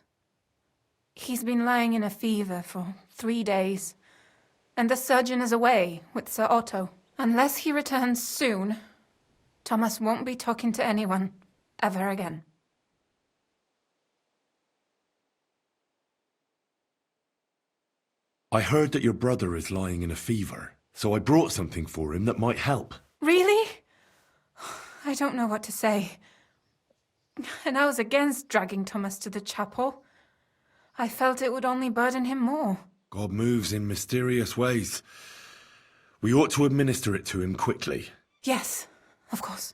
Speaker 15: He's been lying in a fever for 3 days. and the surgeon is away with Sir Otto. Unless he returns soon, Thomas won't be talking to anyone ever again.
Speaker 12: I heard that your brother is lying in a fever, so I brought something for him that might help.
Speaker 15: Really? I don't know what to say. And I was against dragging Thomas to the chapel. I felt it would only burden him more.
Speaker 12: God moves in mysterious ways. We ought to administer it to him quickly.
Speaker 15: Yes, of course.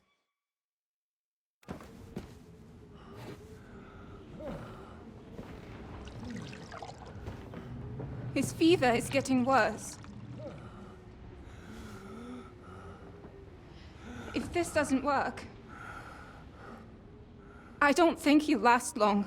Speaker 15: His fever is getting worse. If this doesn't work, I don't think he'll last long.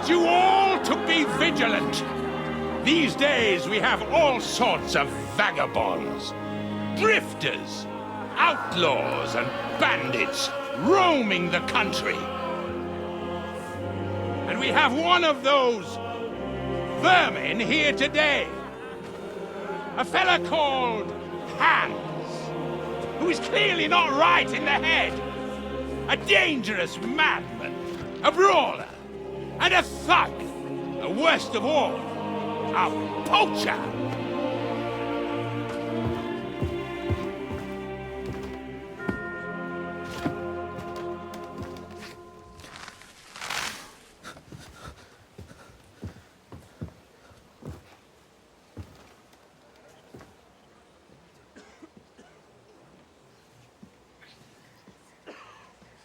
Speaker 6: You all to be vigilant. These days we have all sorts of vagabonds, drifters, outlaws and bandits roaming the country. And we have one of those vermin here today. A fella called Hans, who is clearly not right in the head. A dangerous madman, a brawler, and a thug, the worst of all, a poacher.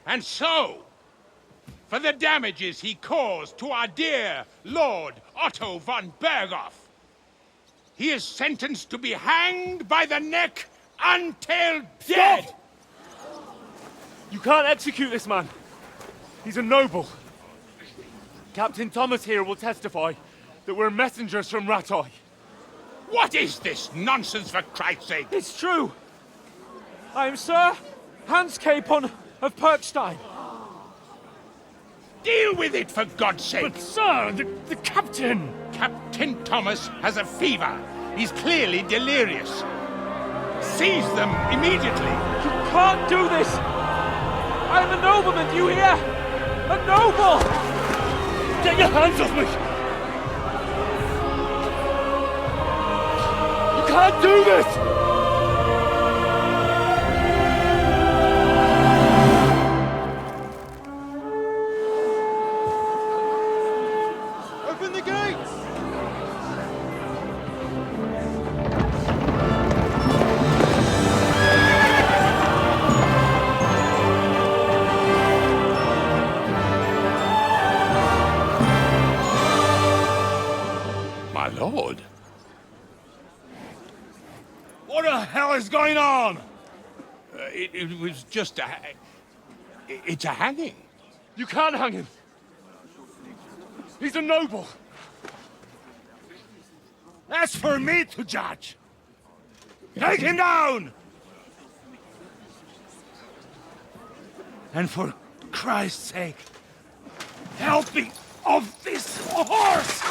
Speaker 6: And so, for the damages he caused to our dear Lord Otto von Berghoff, he is sentenced to be hanged by the neck until dead!
Speaker 1: You can't execute this man. He's a noble. Captain Thomas here will testify that we're messengers from Ratay.
Speaker 6: What is this nonsense, for Christ's sake?
Speaker 1: It's true. I am Sir Hans Capon of Perkstein.
Speaker 6: Deal with it, for God's sake!
Speaker 1: But, sir, the captain!
Speaker 6: Captain Thomas has a fever. He's clearly delirious. Seize them immediately.
Speaker 1: You can't do this! I'm a nobleman, do you hear? A noble! Get your hands off me! You can't do this!
Speaker 6: Lord.
Speaker 1: What the hell is going on?
Speaker 6: It was just a... It's a hanging.
Speaker 1: You can't hang him. He's a noble. That's for me to judge. Take him down! And for Christ's sake, help me off this horse!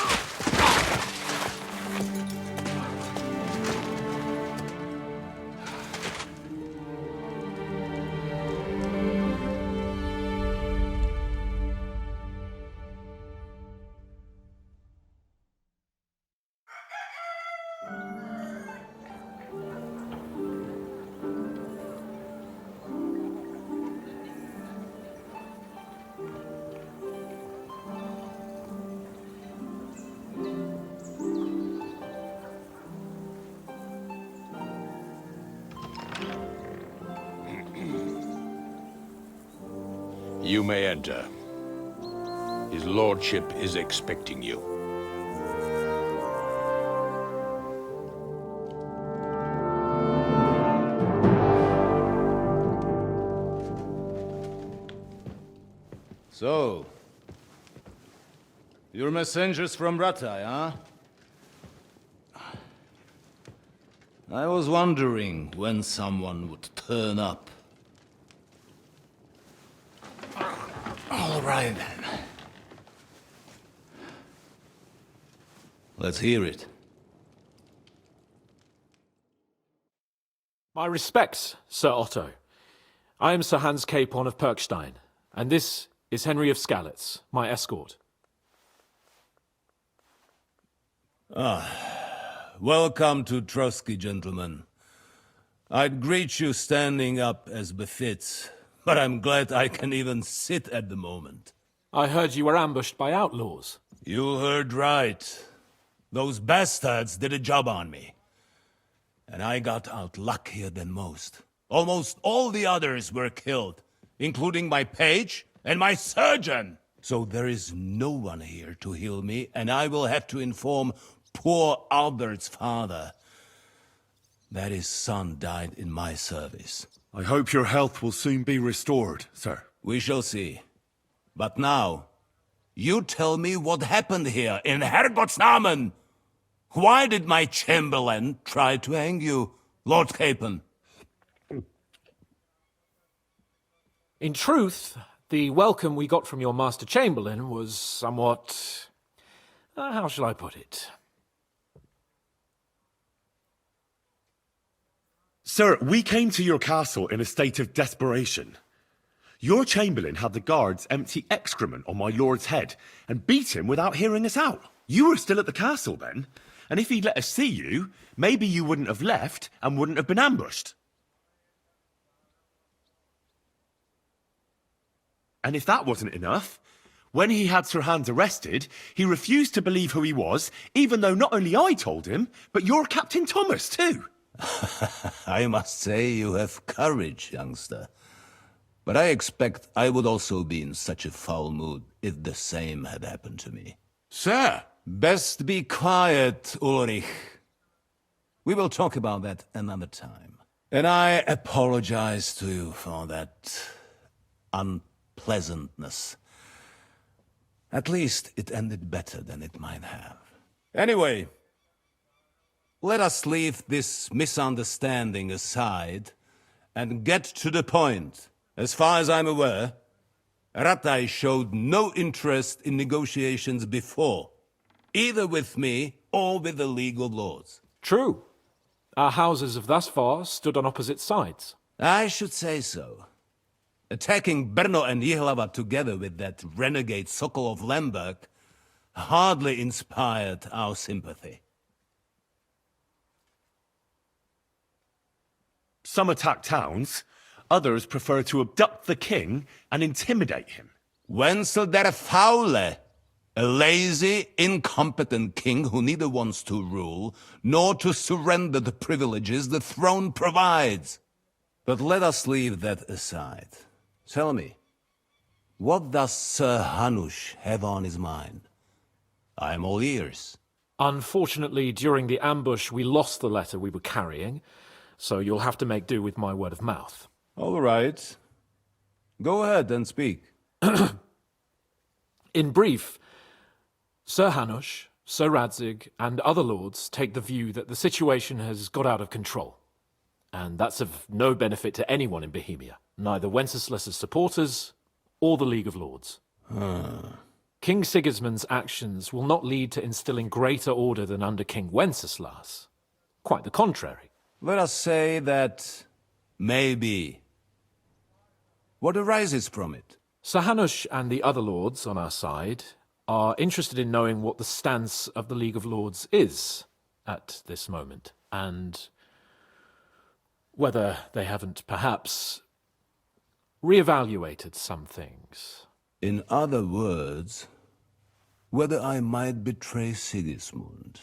Speaker 6: You may enter. His lordship is expecting you.
Speaker 16: So, you're messengers from Rattay, huh? I was wondering when someone would turn up. All right, then. Let's hear it.
Speaker 17: My respects, Sir Otto. I am Sir Hans Capon of Perkstein, and this is Henry of Skalitz, my escort.
Speaker 16: Welcome to Trotsky, gentlemen. I'd greet you standing up as befits, but I'm glad I can even sit at the moment.
Speaker 17: I heard you were ambushed by outlaws.
Speaker 16: You heard right. Those bastards did a job on me. And I got out luckier than most. Almost all the others were killed, including my page and my surgeon. So there is no one here to heal me, and I will have to inform poor Albert's father that his son died in my service.
Speaker 13: I hope your health will soon be restored, sir.
Speaker 16: We shall see. But now, you tell me what happened here in Herrgottsnamen. Why did my chamberlain try to hang you, Lord Capon?
Speaker 17: In truth, the welcome we got from your Master Chamberlain was somewhat... how shall I put it?
Speaker 13: Sir, we came to your castle in a state of desperation. Your chamberlain had the guards empty excrement on my lord's head and beat him without hearing us out. You were still at the castle then, and if he'd let us see you, maybe you wouldn't have left and wouldn't have been ambushed. And if that wasn't enough, when he had Sir Hans arrested, he refused to believe who he was, even though not only I told him, but your Captain Thomas too.
Speaker 16: I must say you have courage, youngster. But I expect I would also be in such a foul mood if the same had happened to me.
Speaker 6: Sir!
Speaker 16: Best be quiet, Ulrich. We will talk about that another time. And I apologize to you for that unpleasantness. At least it ended better than it might have. Anyway, let us leave this misunderstanding aside and get to the point. As far as I'm aware, Rattay showed no interest in negotiations before, either with me or with the League of Lords.
Speaker 17: True. Our houses have thus far stood on opposite sides.
Speaker 16: I should say so. Attacking Brno and Jihlava together with that renegade Sokol of Lemberg hardly inspired our sympathy.
Speaker 13: Some attack towns, others prefer to abduct the king and intimidate him.
Speaker 16: Wenzel der Faule, a lazy, incompetent king who neither wants to rule nor to surrender the privileges the throne provides. But let us leave that aside. Tell me, what does Sir Hanush have on his mind? I am all ears.
Speaker 17: Unfortunately, during the ambush, we lost the letter we were carrying, so you'll have to make do with my word of mouth.
Speaker 16: All right. Go ahead and speak.
Speaker 17: In brief, Sir Hanush, Sir Radzig and other lords take the view that the situation has got out of control, and that's of no benefit to anyone in Bohemia, neither Wenceslas's supporters or the League of Lords. King Sigismund's actions will not lead to instilling greater order than under King Wenceslas. Quite the contrary.
Speaker 16: Let us say that maybe. What arises from it?
Speaker 17: Sir Hanush and the other lords on our side are interested in knowing what the stance of the League of Lords is at this moment, and whether they haven't perhaps reevaluated some things.
Speaker 16: In other words, whether I might betray Sigismund.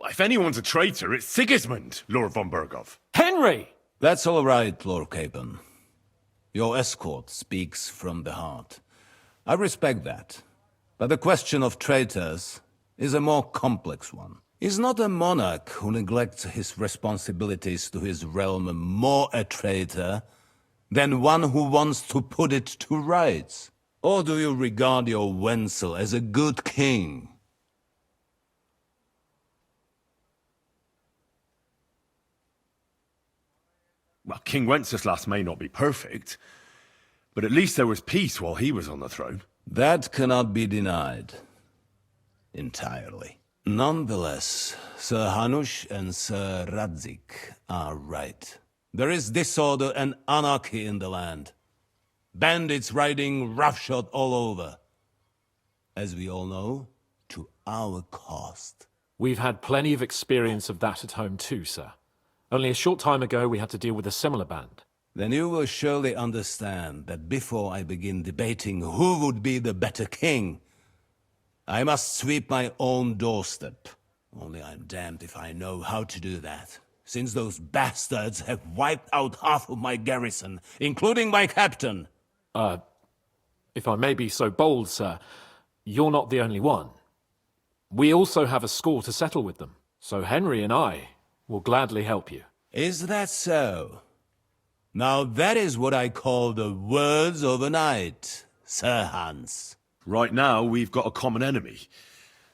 Speaker 13: If anyone's a traitor, it's Sigismund, Lord von Berghoff.
Speaker 17: Henry!
Speaker 16: That's all right, Lord Capon. Your escort speaks from the heart. I respect that. But the question of traitors is a more complex one. Is not a monarch who neglects his responsibilities to his realm more a traitor than one who wants to put it to rights? Or do you regard your Wenzel as a good king?
Speaker 13: Well, King Wenceslas may not be perfect, but at least there was peace while he was on the throne.
Speaker 16: That cannot be denied. Entirely. Nonetheless, Sir Hanush and Sir Radzig are right. There is disorder and anarchy in the land. Bandits riding roughshod all over. As we all know, to our cost.
Speaker 17: We've had plenty of experience of that at home too, sir. Only a short time ago we had to deal with a similar band.
Speaker 16: Then you will surely understand that before I begin debating who would be the better king, I must sweep my own doorstep. Only I'm damned if I know how to do that, since those bastards have wiped out half of my garrison, including my captain.
Speaker 17: If I may be so bold, sir, you're not the only one. We also have a score to settle with them, so Henry and I will gladly help you.
Speaker 16: Is that so? Now that is what I call the words of a knight, Sir Hans.
Speaker 13: Right now, we've got a common enemy,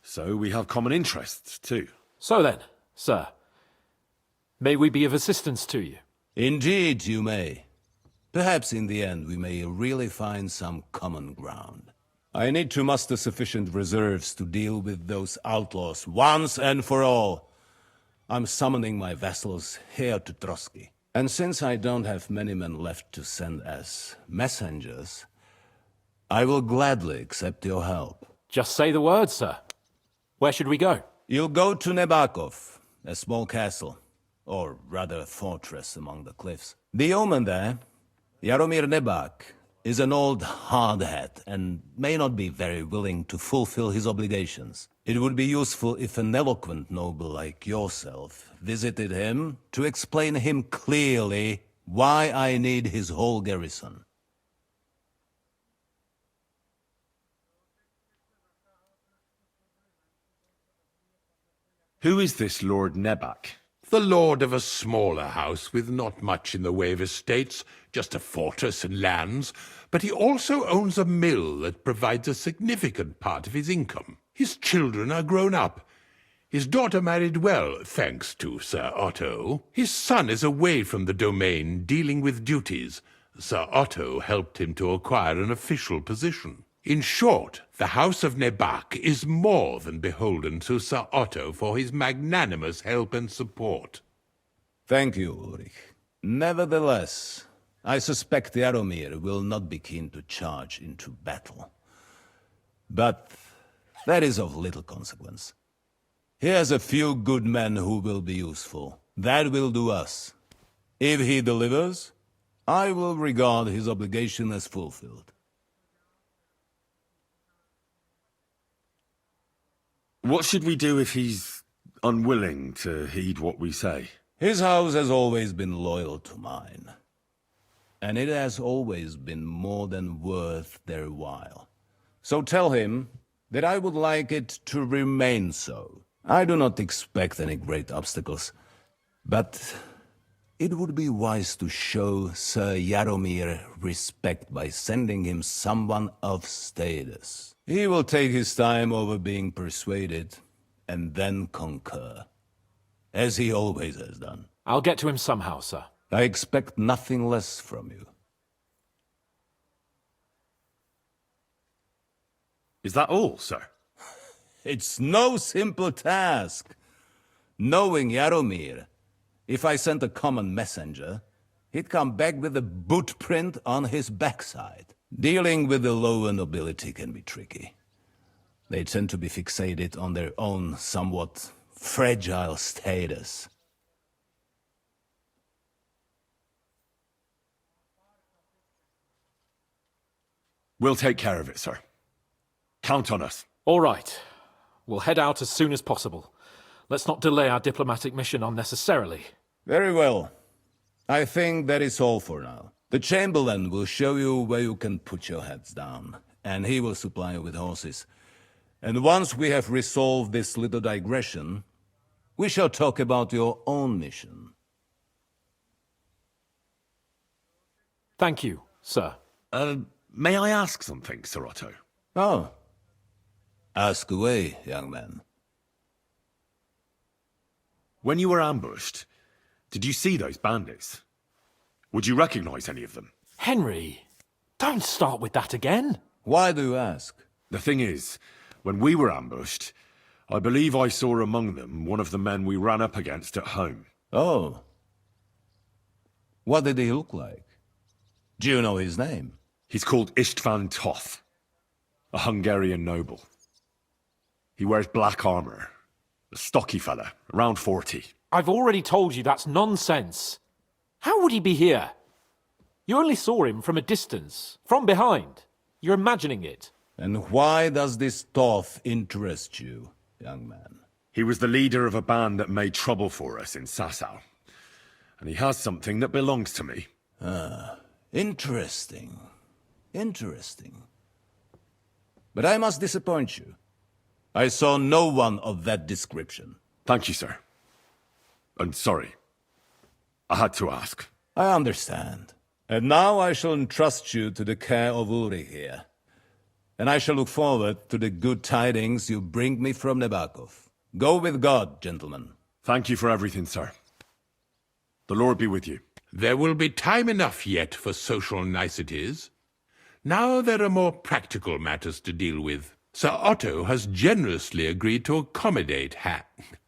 Speaker 13: so we have common interests too.
Speaker 17: So then, sir, may we be of assistance to you?
Speaker 16: Indeed you may. Perhaps in the end we may really find some common ground. I need to muster sufficient reserves to deal with those outlaws once and for all. I'm summoning my vassals here to Trotsky. And since I don't have many men left to send as messengers, I will gladly accept your help.
Speaker 17: Just say the word, sir. Where should we go?
Speaker 16: You'll go to Nebakov, a small castle, or rather a fortress among the cliffs. The yeoman there, Jaromir Nebak, is an old hardhat and may not be very willing to fulfill his obligations. It would be useful if an eloquent noble like yourself visited him to explain him clearly why I need his whole garrison.
Speaker 13: Who is this Lord Nebak?
Speaker 6: The lord of a smaller house with not much in the way of estates, just a fortress and lands, but he also owns a mill that provides a significant part of his income. His children are grown up. His daughter married well, thanks to Sir Otto. His son is away from the domain, dealing with duties. Sir Otto helped him to acquire an official position. In short, the House of Nebak is more than beholden to Sir Otto for his magnanimous help and support.
Speaker 16: Thank you, Ulrich. Nevertheless, I suspect Jaromir will not be keen to charge into battle. But that is of little consequence. Here's a few good men who will be useful. That will do us. If he delivers, I will regard his obligation as fulfilled.
Speaker 13: What should we do if he's unwilling to heed what we say?
Speaker 16: His house has always been loyal to mine. And it has always been more than worth their while. So tell him that I would like it to remain so. I do not expect any great obstacles. But it would be wise to show Sir Yaromir respect by sending him someone of status. He will take his time over being persuaded, and then concur, as he always has done.
Speaker 17: I'll get to him somehow, sir.
Speaker 16: I expect nothing less from you.
Speaker 13: Is that all, sir?
Speaker 16: It's no simple task. Knowing Yaromir, if I sent a common messenger, he'd come back with a boot print on his backside. Dealing with the lower nobility can be tricky. They tend to be fixated on their own somewhat fragile status.
Speaker 13: We'll take care of it, sir. Count on us.
Speaker 17: All right. We'll head out as soon as possible. Let's not delay our diplomatic mission unnecessarily.
Speaker 16: Very well. I think that is all for now. The Chamberlain will show you where you can put your heads down, and he will supply you with horses. And once we have resolved this little digression, we shall talk about your own mission.
Speaker 17: Thank you, sir.
Speaker 13: May I ask something, Sir Otto?
Speaker 16: Oh. Ask away, young man.
Speaker 13: When you were ambushed, did you see those bandits? Would you recognize any of them?
Speaker 17: Henry, don't start with that again.
Speaker 16: Why do you ask?
Speaker 13: The thing is, when we were ambushed, I believe I saw among them one of the men we ran up against at home.
Speaker 16: Oh. What did he look like? Do you know his name?
Speaker 13: He's called István Toth, a Hungarian noble. He wears black armor. A stocky fella, around 40.
Speaker 17: I've already told you that's nonsense. How would he be here? You only saw him from a distance, from behind. You're imagining it.
Speaker 16: And why does this Toth interest you, young man?
Speaker 13: He was the leader of a band that made trouble for us in Sasau. And he has something that belongs to me.
Speaker 16: Ah, interesting. Interesting. But I must disappoint you. I saw no one of that description.
Speaker 13: Thank you, sir. And sorry. I had to ask.
Speaker 16: I understand. And now I shall entrust you to the care of Uri here. And I shall look forward to the good tidings you bring me from Nebakov. Go with God, gentlemen.
Speaker 13: Thank you for everything, sir. The Lord be with you.
Speaker 6: There will be time enough yet for social niceties. Now there are more practical matters to deal with. Sir Otto has generously agreed to accommodate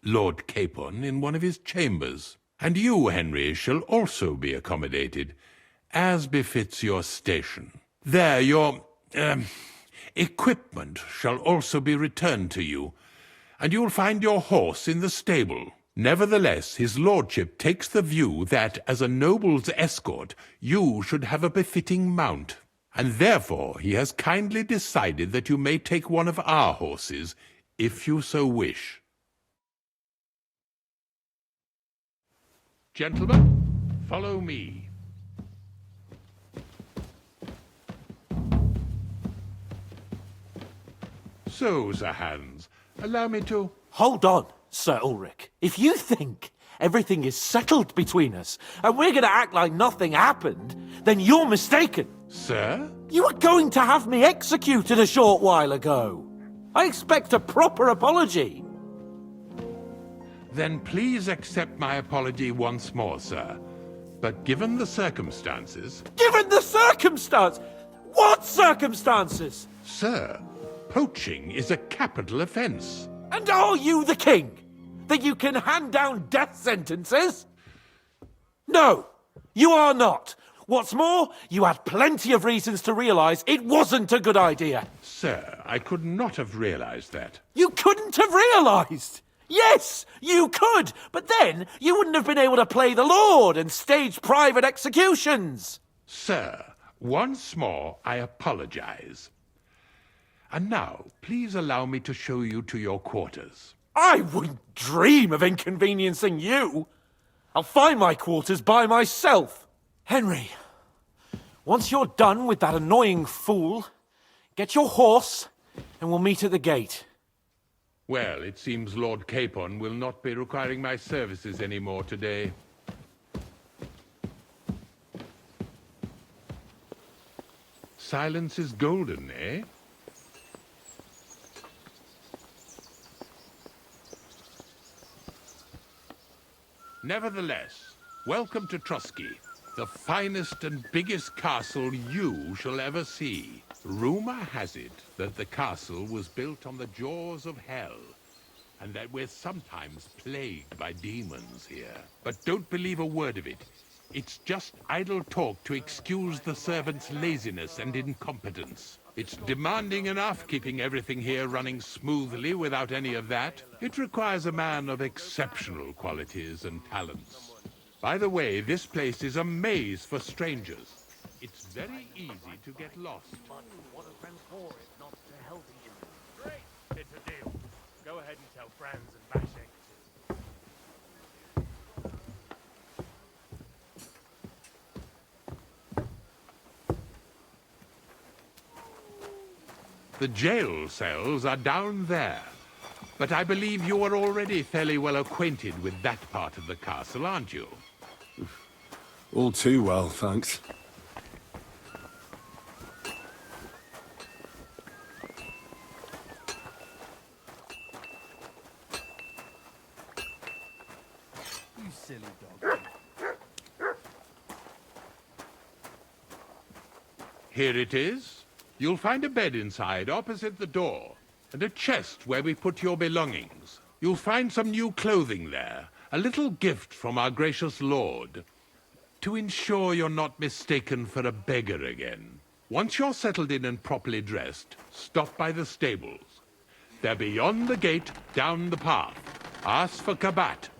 Speaker 6: Lord Capon in one of his chambers. And you, Henry, shall also be accommodated, as befits your station. There, your, equipment shall also be returned to you, and you'll find your horse in the stable. Nevertheless, his lordship takes the view that, as a noble's escort, you should have a befitting mount. And therefore he has kindly decided that you may take one of our horses, if you so wish. Gentlemen, follow me. So, Sir Hans, allow me to...
Speaker 17: Hold on, Sir Ulrich. If you think everything is settled between us, and we're going to act like nothing happened, then you're mistaken.
Speaker 6: Sir?
Speaker 17: You were going to have me executed a short while ago. I expect a proper apology.
Speaker 6: Then please accept my apology once more, sir. But given the circumstances...
Speaker 17: Given the circumstance? What circumstances?
Speaker 6: Sir, poaching is a capital offence.
Speaker 17: And are you the king? That you can hand down death sentences? No, you are not. What's more, you had plenty of reasons to realise it wasn't a good idea.
Speaker 6: Sir, I could not have realised that.
Speaker 17: You couldn't have realised? Yes, you could, but then you wouldn't have been able to play the Lord and stage private executions.
Speaker 6: Sir, once more I apologise. And now, please allow me to show you to your quarters.
Speaker 17: I wouldn't dream of inconveniencing you. I'll find my quarters by myself. Henry, once you're done with that annoying fool, get your horse and we'll meet at the gate.
Speaker 6: Well, it seems Lord Capon will not be requiring my services anymore today. silence is golden, eh? Nevertheless, welcome to Trusky, the finest and biggest castle you shall ever see. Rumor has it that the castle was built on the jaws of hell, and that we're sometimes plagued by demons here. But don't believe a word of it. It's just idle talk to excuse the servants' laziness and incompetence. It's demanding enough keeping everything here running smoothly without any of that. It requires a man of exceptional qualities and talents. By the way, this place is a maze for strangers. It's very easy to get lost.
Speaker 1: But what are friends for if not to help each other? Great! It's a deal. Go ahead and tell Franz and Vashek.
Speaker 6: The jail cells are down there. But I believe you are already fairly well acquainted with that part of the castle, aren't you?
Speaker 12: All too well, thanks.
Speaker 5: You silly dog.
Speaker 6: Here it is. You'll find a bed inside, opposite the door, and a chest where we put your belongings. You'll find some new clothing there, a little gift from our gracious lord, to ensure you're not mistaken for a beggar again. Once you're settled in and properly dressed, stop by the stables. They're beyond the gate, down the path. Ask for Kabat.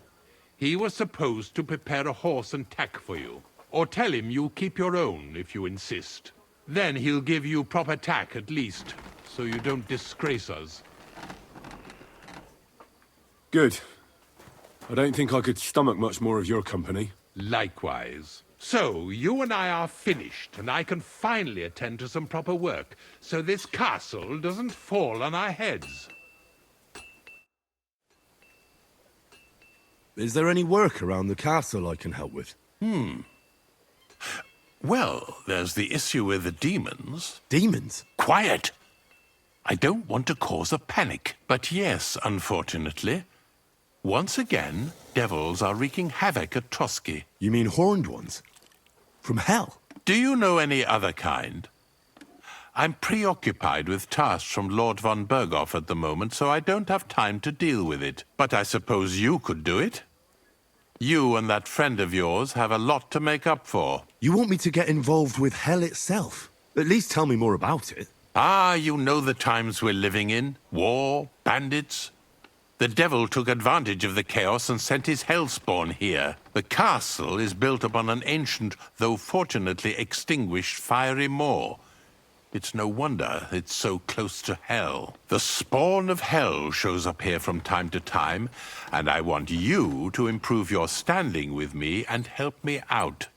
Speaker 6: He was supposed to prepare a horse and tack for you, or tell him you'll keep your own if you insist. Then he'll give you proper tack at least, so you don't disgrace us.
Speaker 12: Good. I don't think I could stomach much more of your company.
Speaker 6: Likewise. So, you and I are finished, and I can finally attend to some proper work, so this castle doesn't fall on our heads.
Speaker 12: Is there any work around the castle I can help with?
Speaker 6: Well, there's the issue with the demons.
Speaker 12: Demons?
Speaker 6: Quiet! I don't want to cause a panic, but yes, unfortunately. Once again, devils are wreaking havoc at Trusky.
Speaker 12: You mean horned ones? From hell?
Speaker 6: Do you know any other kind? I'm preoccupied with tasks from Lord von Berghoff at the moment, so I don't have time to deal with it. But I suppose you could do it? You and that friend of yours have a lot to make up for.
Speaker 12: You want me to get involved with hell itself? At least tell me more about it.
Speaker 6: Ah, you know the times we're living in. War, bandits. The devil took advantage of the chaos and sent his hellspawn here. The castle is built upon an ancient, though fortunately extinguished, fiery moor. It's no wonder it's so close to hell. The spawn of hell shows up here from time to time, and I want you to improve your standing with me and help me out.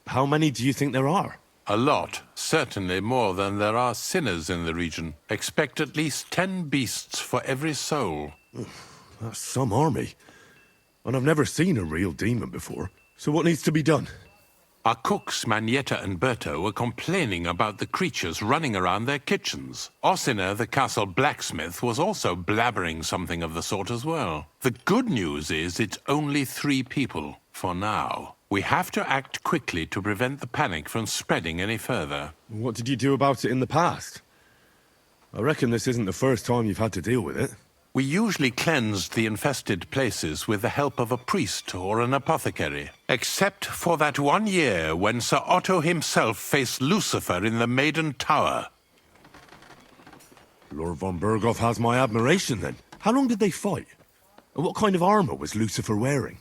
Speaker 12: How many do you think there are?
Speaker 6: A lot. Certainly more than there are sinners in the region. Expect at least 10 beasts for every soul.
Speaker 12: That's some army. And I've never seen a real demon before. So what needs to be done?
Speaker 6: Our cooks, Manietta and Berto, were complaining about the creatures running around their kitchens. Ossina, the castle blacksmith, was also blabbering something of the sort as well. The good news is it's only 3 people, for now. We have to act quickly to prevent the panic from spreading any further.
Speaker 12: What did you do about it in the past? I reckon this isn't the first time you've had to deal with it.
Speaker 6: We usually cleansed the infested places with the help of a priest or an apothecary. Except for that one year when Sir Otto himself faced Lucifer in the Maiden Tower.
Speaker 12: Lord von Berghoff has my admiration, then. How long did they fight? And what kind of armor was Lucifer wearing?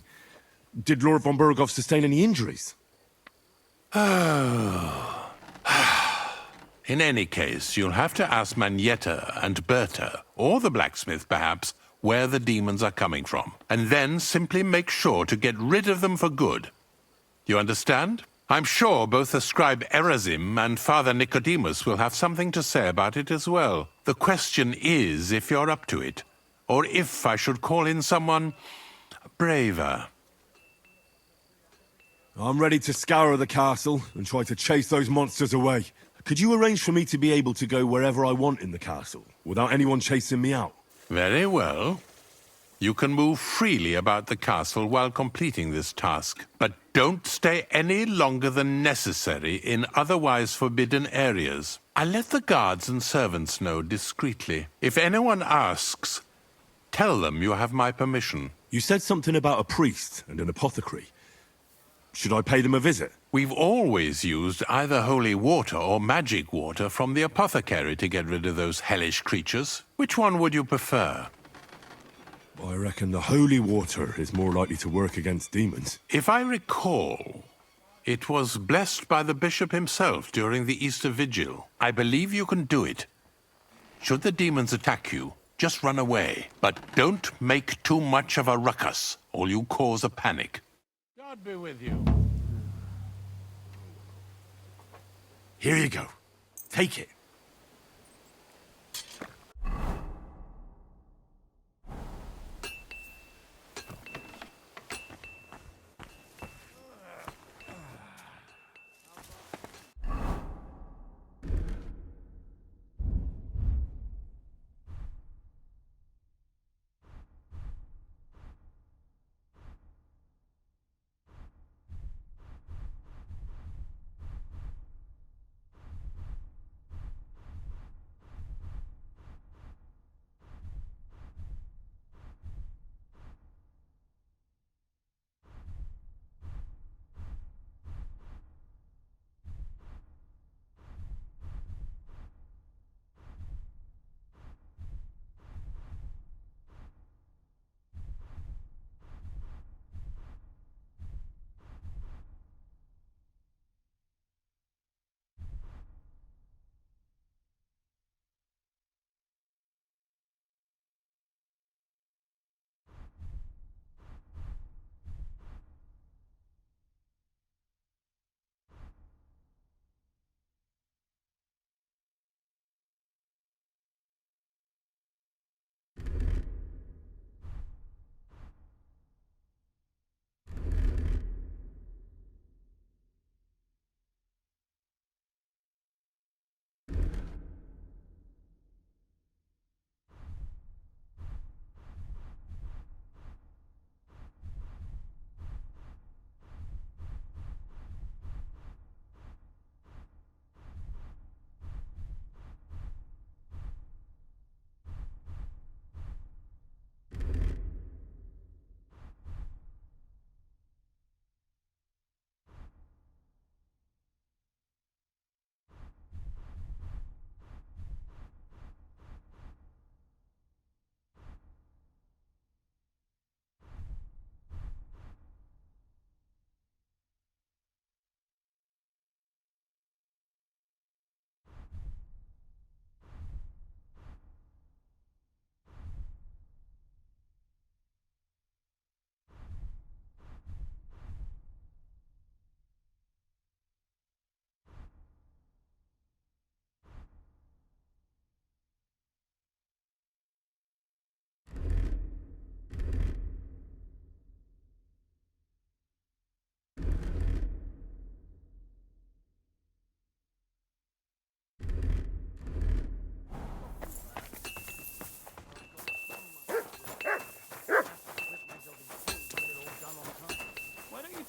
Speaker 12: Did Lord von Berghoff sustain any injuries?
Speaker 6: In any case, you'll have to ask Manietta and Berta, or the blacksmith perhaps, where the demons are coming from. And then simply make sure to get rid of them for good. You understand? I'm sure both the scribe Erazim and Father Nicodemus will have something to say about it as well. The question is if you're up to it, or if I should call in someone braver.
Speaker 12: I'm ready to scour the castle and try to chase those monsters away. Could you arrange for me to be able to go wherever I want in the castle, without anyone chasing me out?
Speaker 6: Very well. You can move freely about the castle while completing this task, but don't stay any longer than necessary in otherwise forbidden areas. I'll let the guards and servants know discreetly. If anyone asks, tell them you have my permission.
Speaker 12: You said something about a priest and an apothecary. Should I pay them a visit?
Speaker 6: We've always used either holy water or magic water from the apothecary to get rid of those hellish creatures. Which one would you prefer?
Speaker 12: I reckon the holy water is more likely to work against demons.
Speaker 6: If I recall, it was blessed by the bishop himself during the Easter Vigil. I believe you can do it. Should the demons attack you, just run away. But don't make too much of a ruckus, or you cause a panic. God be with you.
Speaker 12: Here you go. Take it.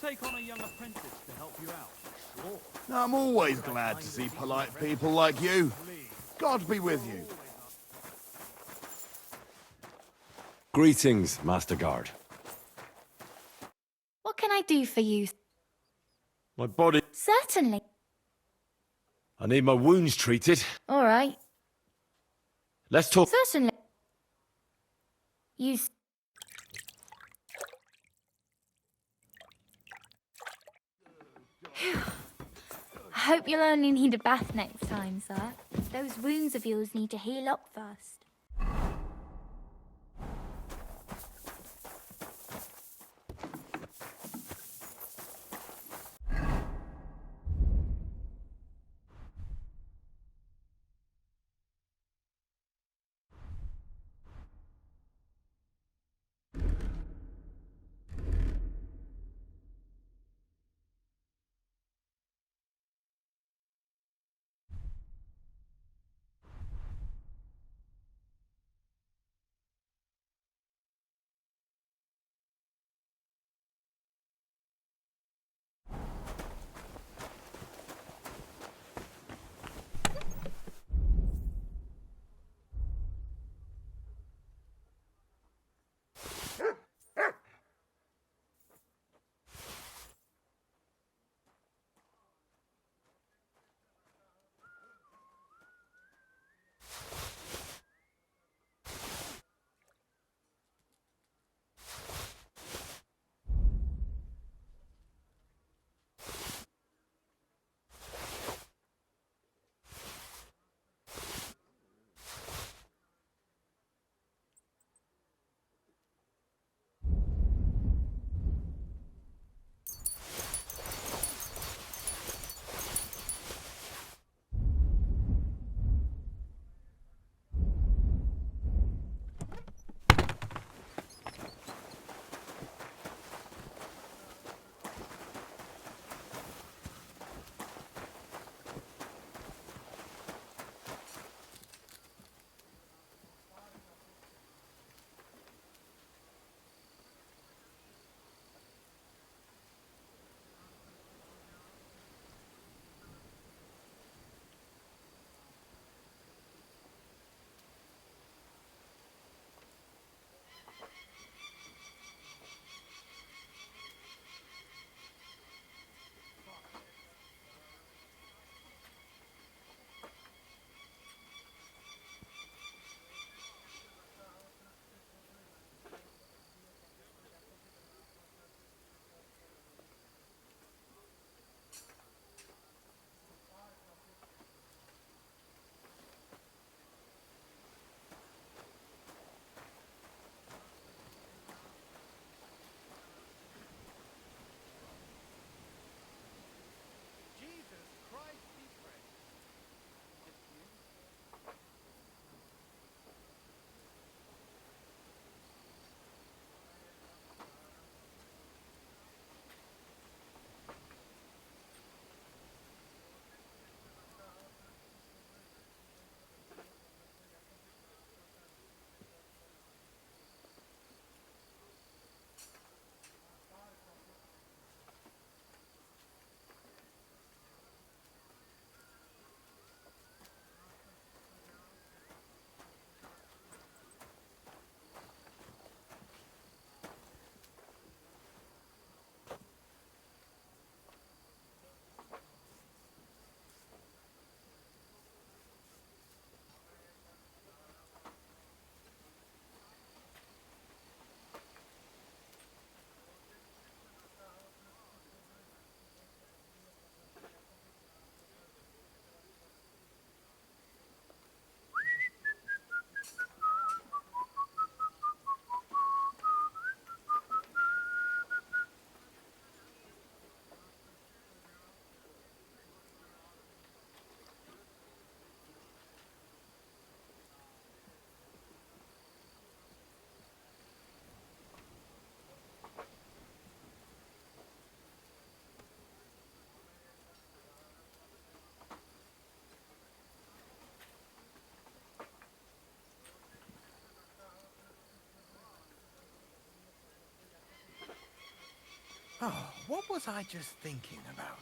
Speaker 7: Take on a young apprentice to help you out. Sure.
Speaker 9: I'm always glad to see polite people like you. God be with you.
Speaker 12: Greetings, Master Guard.
Speaker 2: What can I do for you?
Speaker 12: My body...
Speaker 2: Certainly.
Speaker 12: I need my wounds treated.
Speaker 2: All right.
Speaker 12: Let's talk...
Speaker 2: Certainly. You... I hope you'll only need a bath next time, sir. Those wounds of yours need to heal up first.
Speaker 4: Oh, what was I just thinking about?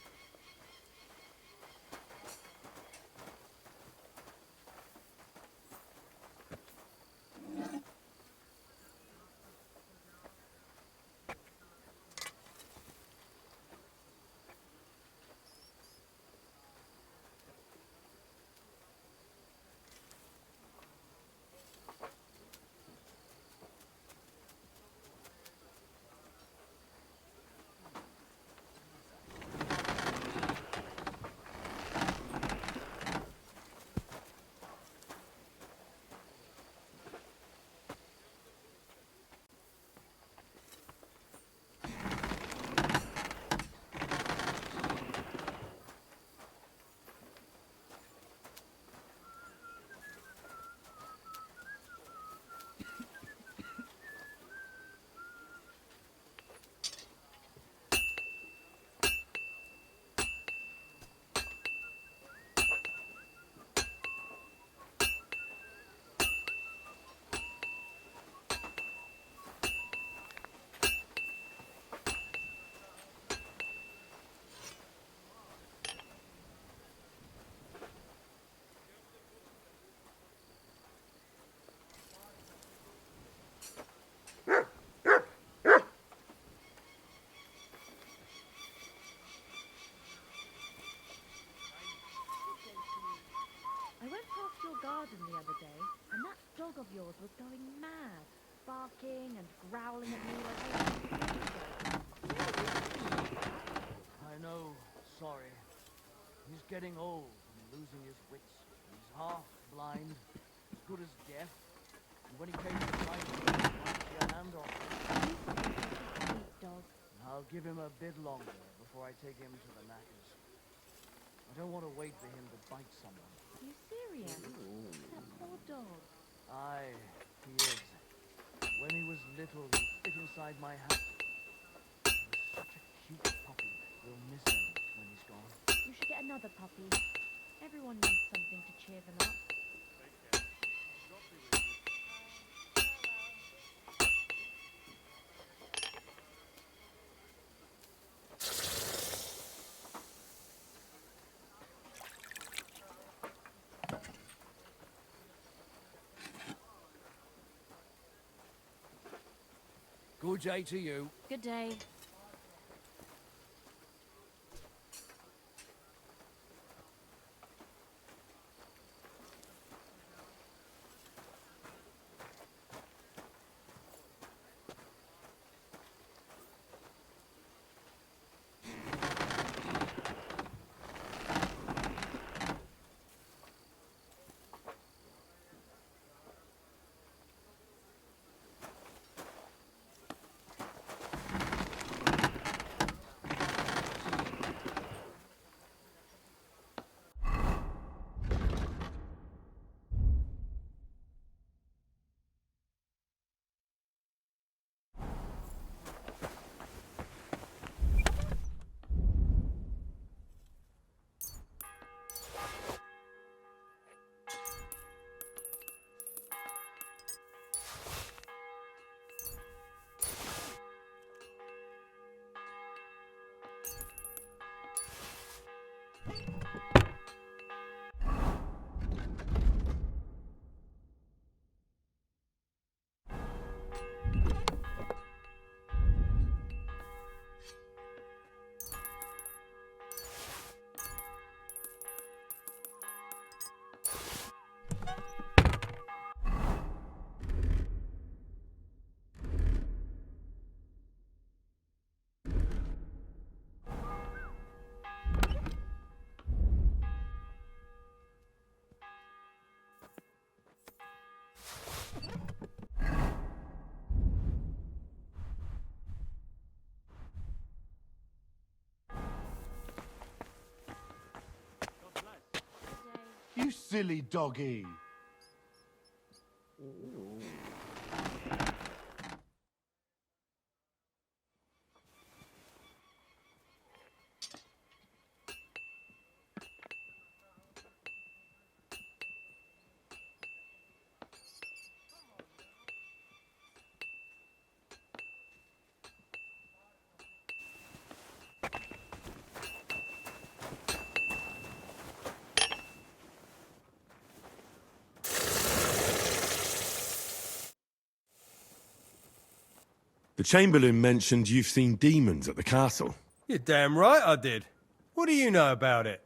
Speaker 18: I went past your garden the other day, and that dog of yours was going mad, barking and growling at me like I was
Speaker 8: I know, sorry. He's getting old and losing his wits. He's half blind, as good as deaf. And when he came to fight me, he knocked your hand off.
Speaker 18: Sweet dog.
Speaker 8: I'll give him a bit longer before I take him to the knackers. I don't want to wait for him to bite someone.
Speaker 18: Are you serious? That poor dog.
Speaker 8: Aye, he is. When he was little, he fit inside my house. He was such a cute puppy. We'll miss him when he's gone.
Speaker 18: You should get another puppy. Everyone needs something to cheer them up.
Speaker 8: Good day to you.
Speaker 18: Good day.
Speaker 9: You silly doggy.
Speaker 12: The Chamberlain mentioned you've seen demons at the castle.
Speaker 4: You're damn right I did. What do you know about it?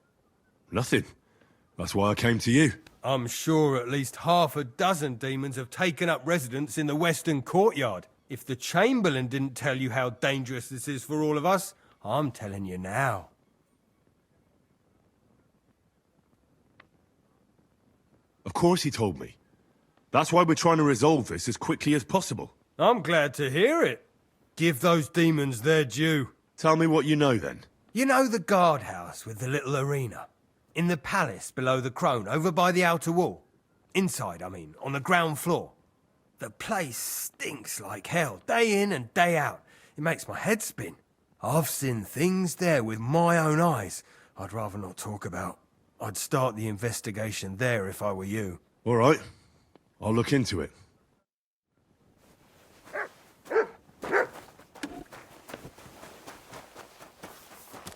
Speaker 12: Nothing. That's why I came to you.
Speaker 4: I'm sure at least half a dozen demons have taken up residence in the western courtyard. If the Chamberlain didn't tell you how dangerous this is for all of us, I'm telling you now.
Speaker 12: Of course he told me. That's why we're trying to resolve this as quickly as possible.
Speaker 4: I'm glad to hear it. Give those demons their due.
Speaker 12: Tell me what you know, then.
Speaker 4: You know the guardhouse with the little arena? In the palace below the Crone, over by the outer wall? Inside, I mean, on the ground floor. The place stinks like hell, day in and day out. It makes my head spin. I've seen things there with my own eyes I'd rather not talk about. I'd start the investigation there if I were you.
Speaker 12: All right. I'll look into it.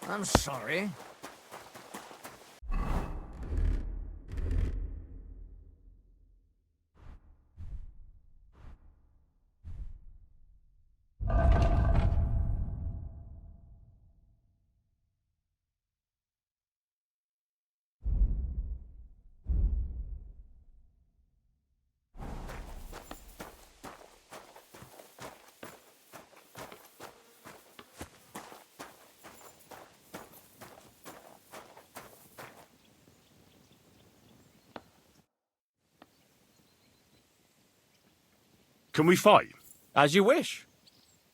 Speaker 8: I'm sorry.
Speaker 13: Can we fight?
Speaker 19: As you wish.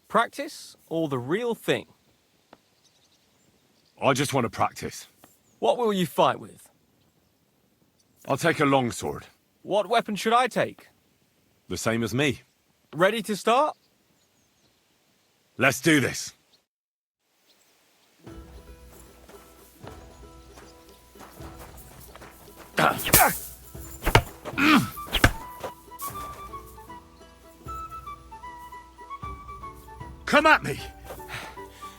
Speaker 19: Practice or the real thing?
Speaker 13: I just want to practice.
Speaker 19: What will you fight with?
Speaker 13: I'll take a longsword.
Speaker 19: What weapon should I take?
Speaker 13: The same as me.
Speaker 19: Ready to start?
Speaker 13: Let's do this. Come at me!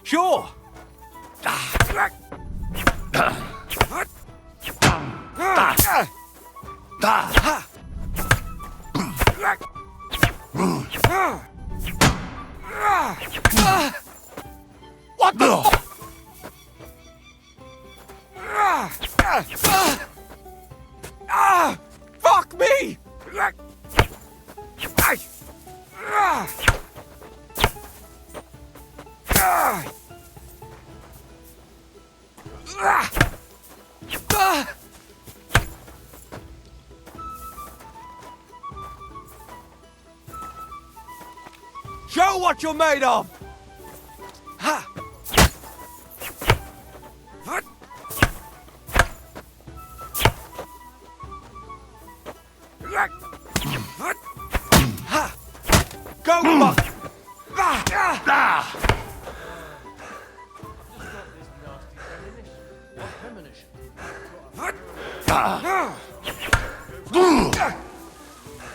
Speaker 19: Sure!
Speaker 8: What the
Speaker 19: Fuck me! Show what you're made of!
Speaker 8: Ha!
Speaker 19: Go, fuck!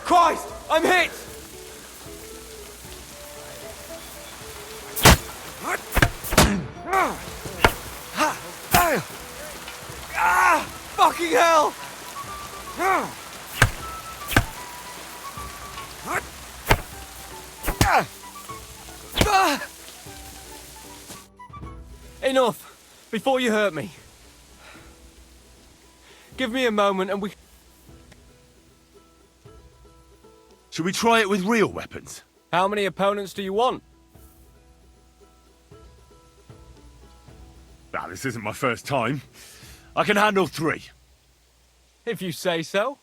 Speaker 19: Christ! I'm hit! Fucking hell! Enough! Before you hurt me. Give me a moment and we...
Speaker 13: Should we try it with real weapons?
Speaker 19: How many opponents do you want?
Speaker 13: Ah, this isn't my first time. I can handle 3.
Speaker 19: If you say so.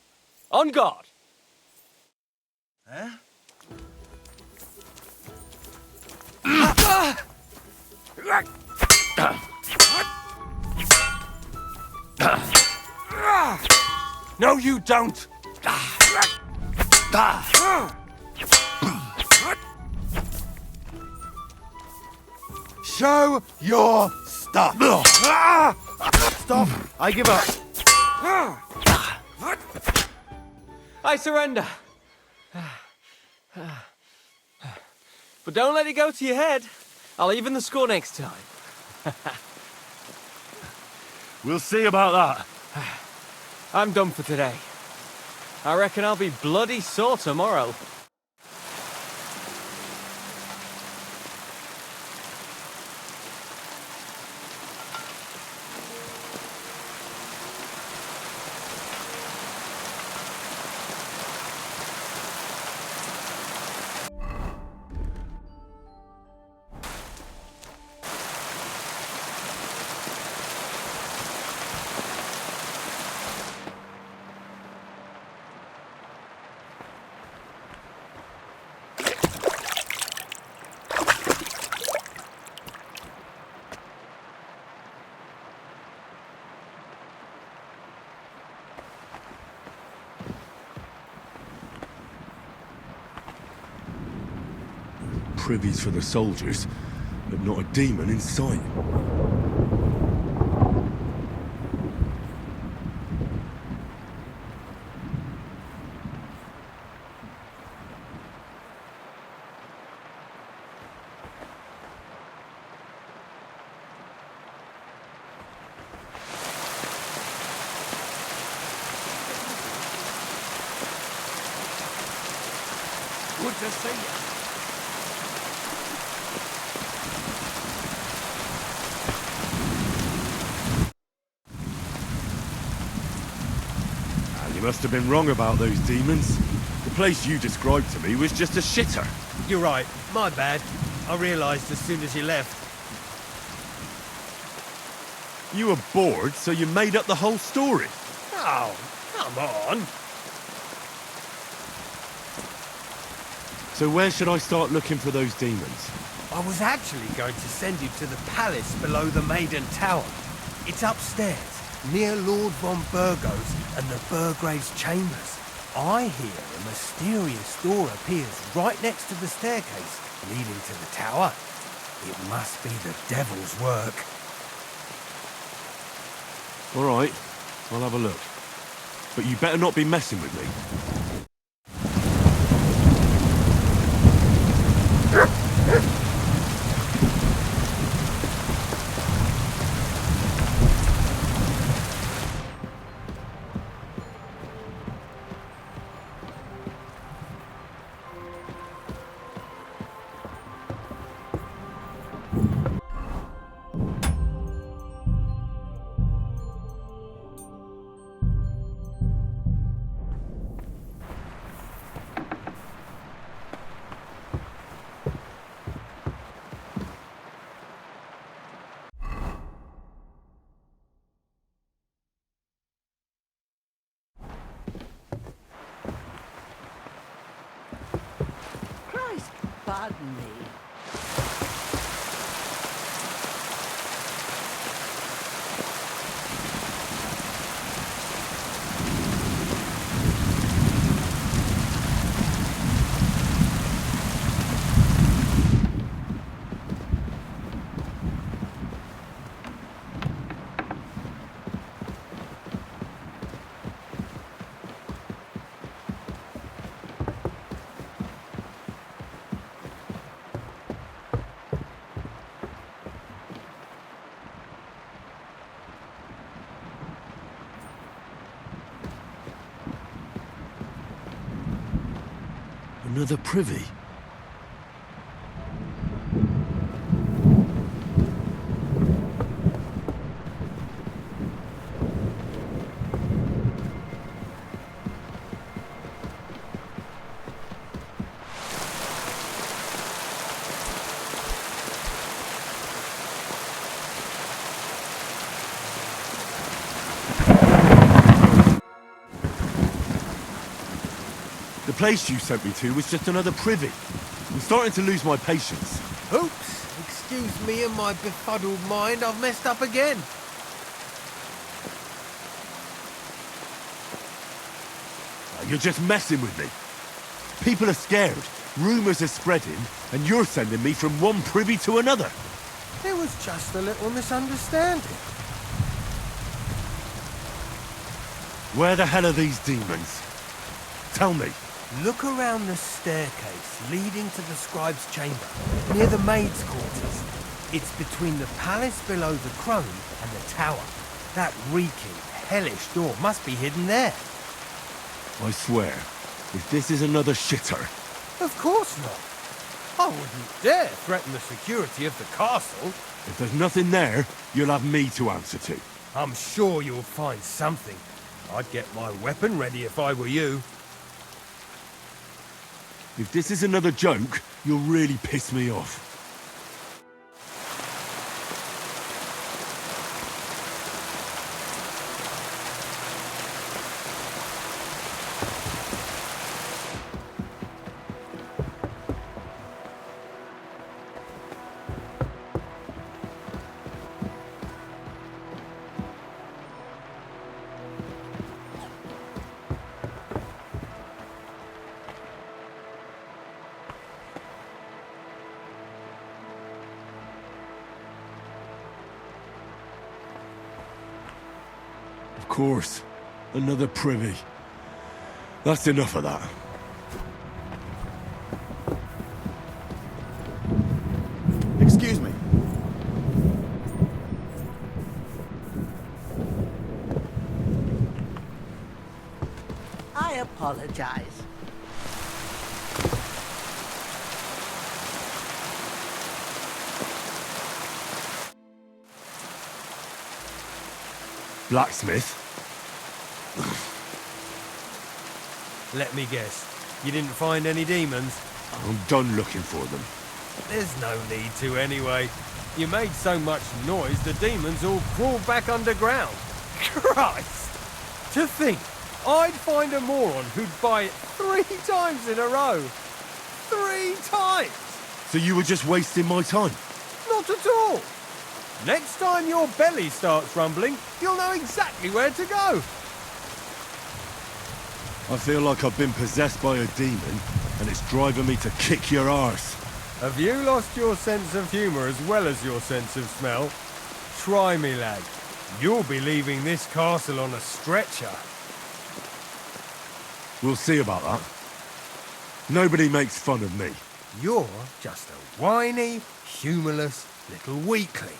Speaker 19: On guard!
Speaker 8: Huh?
Speaker 19: No, you don't!
Speaker 9: Show your stuff. Stop. I give up.
Speaker 19: I surrender. But don't let it go to your head. I'll even the score next time.
Speaker 13: We'll see about that.
Speaker 19: I'm done for today. I reckon I'll be bloody sore tomorrow.
Speaker 12: privies for the soldiers, but not a demon in sight.
Speaker 8: Good to see you.
Speaker 12: You must have been wrong about those demons. The place you described to me was just a shitter.
Speaker 4: You're right. My bad. I realised as soon as you left.
Speaker 12: You were bored, so you made up the whole story.
Speaker 4: Oh, come on.
Speaker 12: So where should I start looking for those demons?
Speaker 4: I was actually going to send you to the palace below the Maiden Tower. It's upstairs, near Lord von Burgos and the Burgrave's chambers. I hear a mysterious door appears right next to the staircase leading to the tower. It must be the devil's work.
Speaker 12: All right, I'll have a look. But you better not be messing with me.
Speaker 10: Christ, pardon me.
Speaker 12: Another privy? The place you sent me to was just another privy. I'm starting to lose my patience.
Speaker 4: Oops, excuse me and my befuddled mind, I've messed up again.
Speaker 12: You're just messing with me. People are scared, rumours are spreading, and you're sending me from one privy to another.
Speaker 4: There was just a little misunderstanding.
Speaker 12: Where the hell are these demons? Tell me.
Speaker 4: Look around the staircase leading to the scribe's chamber, near the maid's quarters. It's between the palace below the crone and the tower. That reeking, hellish door must be hidden there.
Speaker 12: I swear, if this is another shitter...
Speaker 4: Of course not. I wouldn't dare threaten the security of the castle.
Speaker 12: If there's nothing there, you'll have me to answer to.
Speaker 4: I'm sure you'll find something. I'd get my weapon ready if I were you.
Speaker 12: If this is another joke, you'll really piss me off. course. Another privy. That's enough of that.
Speaker 9: Excuse me.
Speaker 10: I apologize.
Speaker 12: Blacksmith?
Speaker 4: Let me guess. You didn't find any demons?
Speaker 12: I'm done looking for them.
Speaker 4: There's no need to anyway. You made so much noise the demons all crawled back underground. Christ! To think, I'd find a moron who'd buy it 3 times in a row. 3 times!
Speaker 12: So you were just wasting my time?
Speaker 4: Not at all! Next time your belly starts rumbling, you'll know exactly where to go.
Speaker 12: I feel like I've been possessed by a demon, and it's driving me to kick your arse.
Speaker 4: Have you lost your sense of humour as well as your sense of smell? Try me, lad. You'll be leaving this castle on a stretcher.
Speaker 12: We'll see about that. Nobody makes fun of me.
Speaker 4: You're just a whiny, humourless little weakling.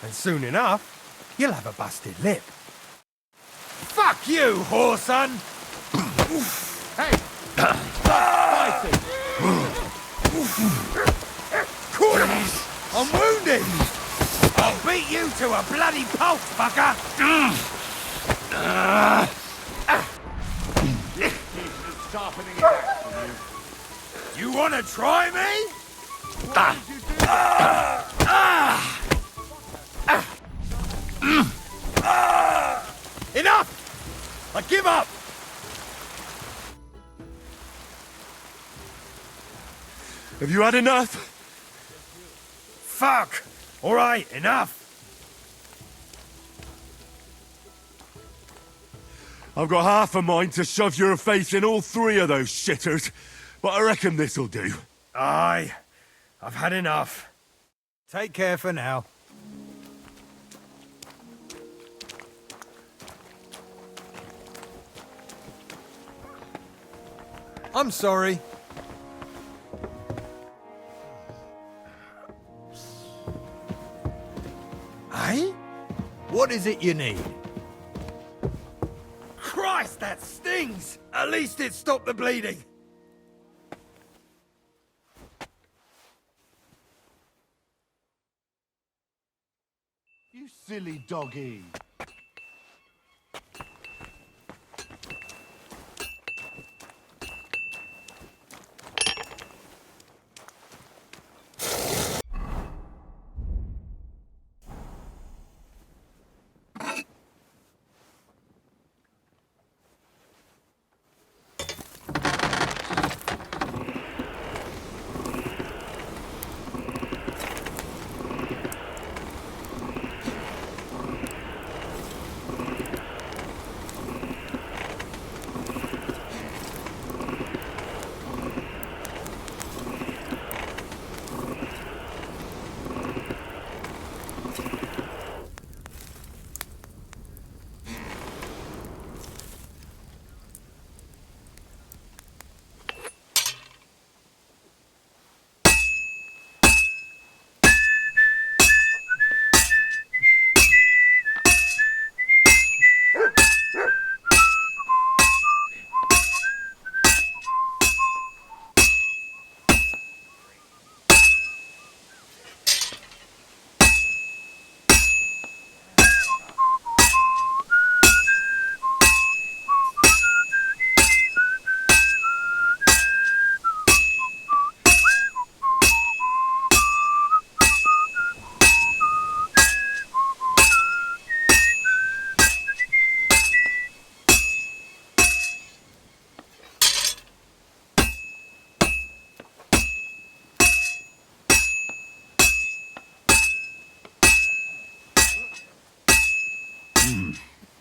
Speaker 4: And soon enough, you'll have a busted lip. Fuck you, whoreson! Hey! Stop fighting! I'm wounded! I'll beat you to a bloody pulp, fucker!
Speaker 9: Sharpening it out for you.
Speaker 4: You wanna try me? Enough! I give up!
Speaker 12: Have you had enough?
Speaker 4: Fuck! Alright, enough!
Speaker 12: I've got half a mind to shove your face in all 3 of those shitters, but I reckon this'll do.
Speaker 4: Aye, I've had enough. Take care for now. I'm sorry. Hey? What is it you need? Christ, that stings! At least it stopped the bleeding.
Speaker 9: You silly doggy.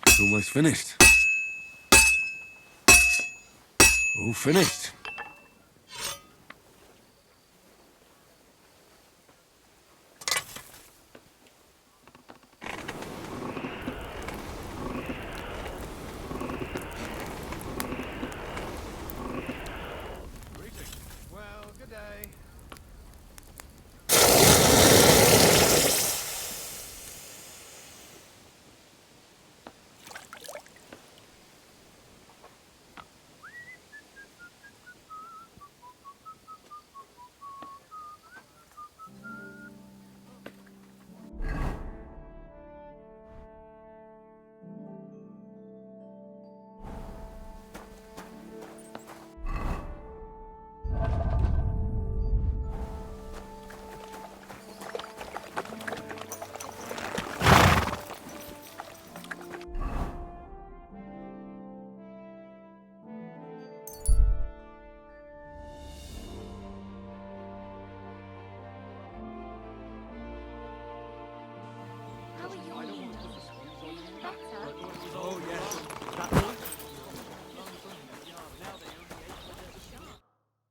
Speaker 12: It's almost finished. All finished.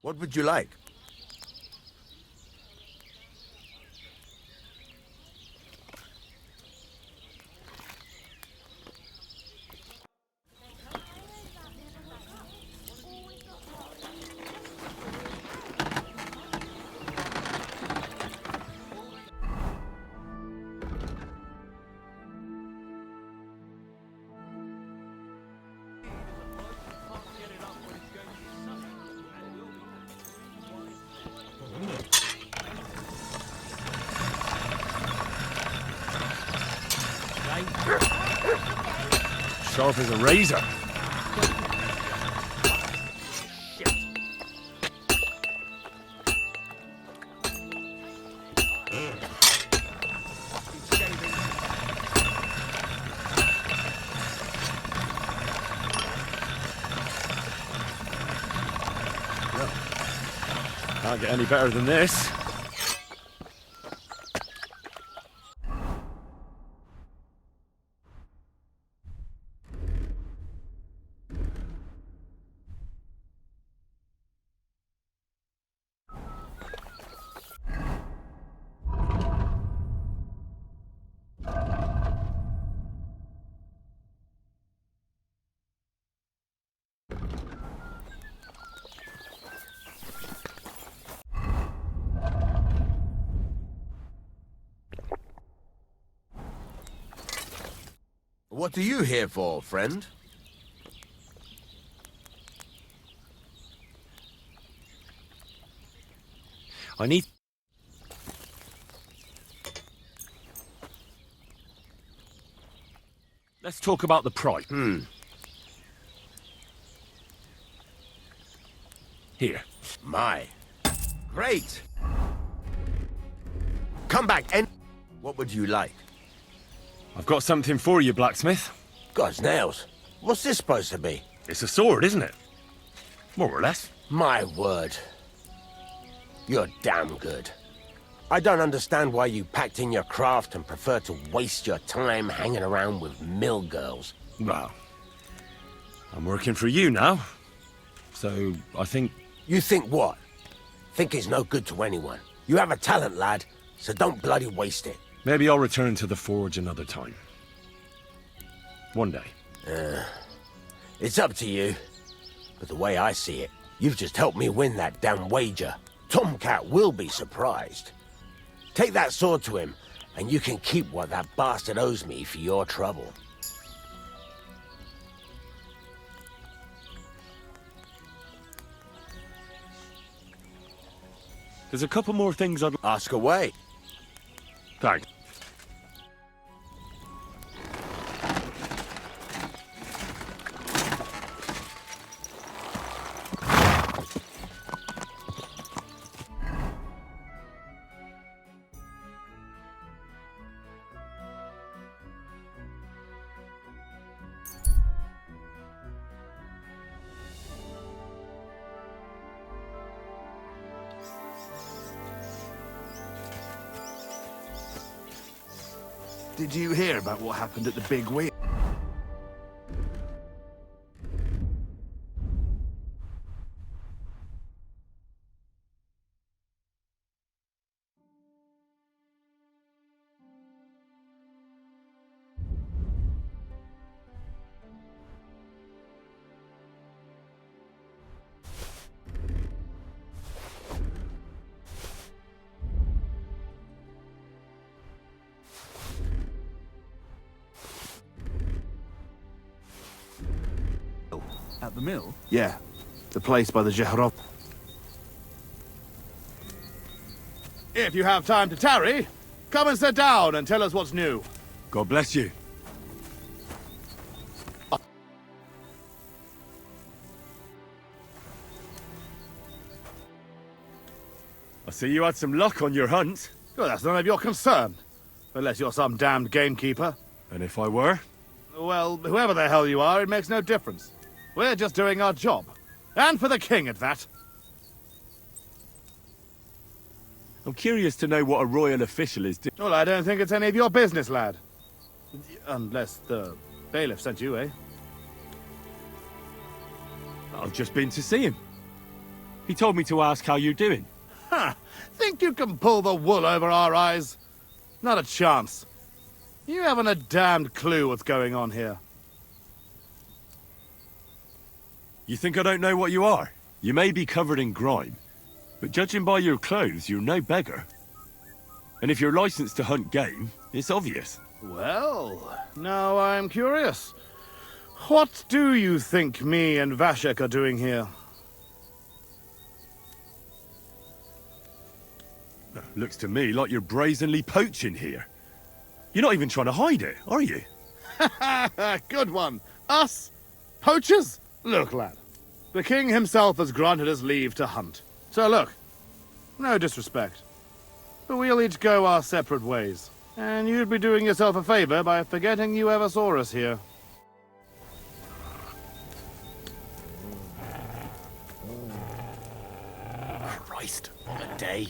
Speaker 20: What would you like?
Speaker 13: Sharp as a razor. Can't get any better than this.
Speaker 20: What are you here for, friend?
Speaker 13: I need... Let's talk about the price. Here.
Speaker 20: My. Great. Come back and... What would you like?
Speaker 13: I've got something for you, blacksmith.
Speaker 8: God's nails. What's this supposed to be?
Speaker 13: It's a sword, isn't it? More or less.
Speaker 8: My word. You're damn good. I don't understand why you packed in your craft and prefer to waste your time hanging around with mill girls.
Speaker 13: Well, I'm working for you now. So, I think...
Speaker 8: You think what? Think is no good to anyone. You have a talent, lad, so don't bloody waste it.
Speaker 13: Maybe I'll return to the forge another time. One day.
Speaker 8: It's up to you. But the way I see it, you've just helped me win that damn wager. Tomcat will be surprised. Take that sword to him, and you can keep what that bastard owes me for your trouble.
Speaker 13: There's a couple more things I'd...
Speaker 20: Ask away.
Speaker 13: Thanks.
Speaker 9: Did you hear about what happened at the big wheel?
Speaker 7: At the mill?
Speaker 9: Yeah, the place by the Jehrov. If you have time to tarry, come and sit down and tell us what's new.
Speaker 13: God bless you. I see you had some luck on your hunt.
Speaker 9: Well, that's none of your concern. Unless you're some damned gamekeeper.
Speaker 13: And if I were?
Speaker 9: Well, whoever the hell you are, it makes no difference. We're just doing our job. And for the king at that.
Speaker 13: I'm curious to know what a royal official is doing.
Speaker 9: Well, I don't think it's any of your business, lad. Unless the bailiff sent you, eh?
Speaker 13: I've just been to see him.
Speaker 12: He told me to ask how you're doing.
Speaker 9: Ha! Think you can pull the wool over our eyes? Not a chance. You haven't a damned clue what's going on here.
Speaker 12: You think I don't know what you are? You may be covered in grime, but judging by your clothes, you're no beggar. And if you're licensed to hunt game, it's obvious.
Speaker 9: Well, now I'm curious. What do you think me and Vashek are doing here?
Speaker 12: Looks to me like you're brazenly poaching here. You're not even trying to hide it, are you?
Speaker 9: Good one. Us? Poachers? Look, lad. The king himself has granted us leave to hunt. So look, no disrespect, but we'll each go our separate ways. And you'd be doing yourself a favor by forgetting you ever saw us here.
Speaker 20: Christ, what a day.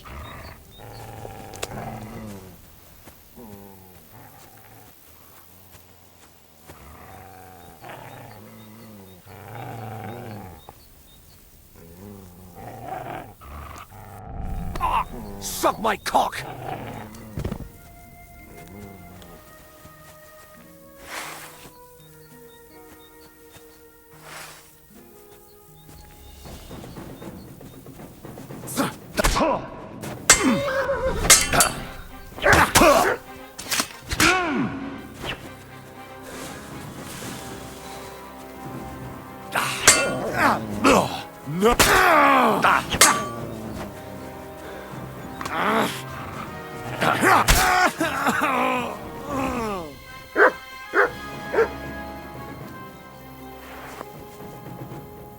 Speaker 8: Suck my cock!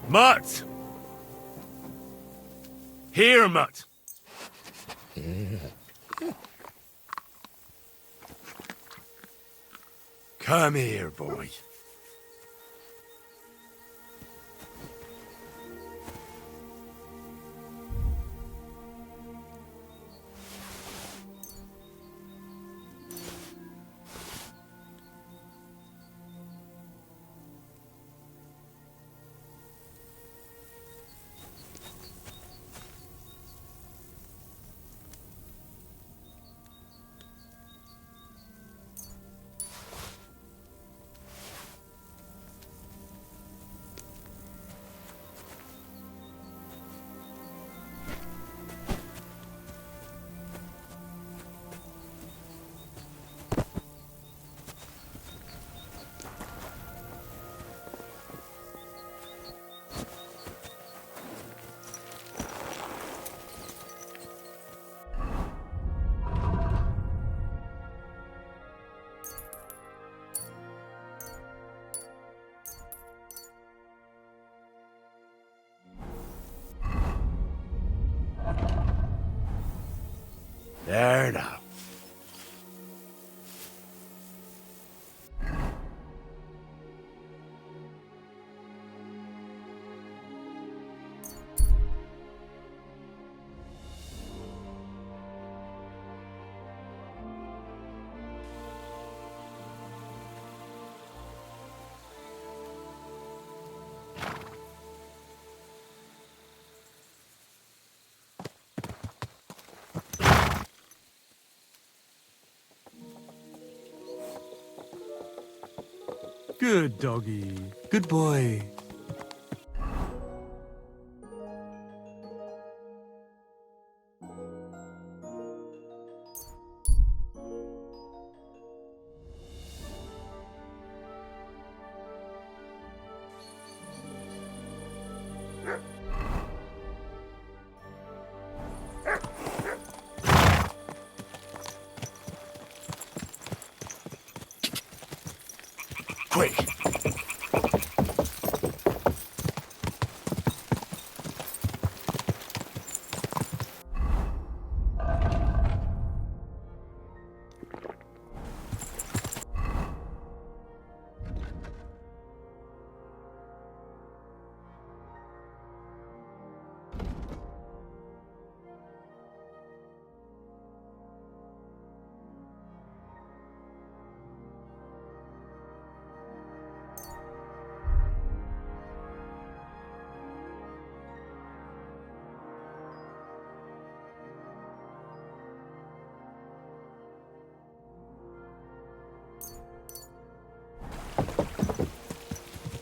Speaker 12: Mutt! Here, Mutt! Come here, boy. There now.
Speaker 7: Good doggy. Good boy.
Speaker 8: Quick!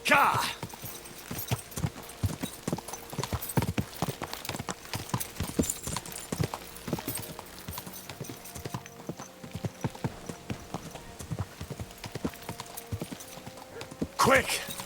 Speaker 19: Ka! Quick!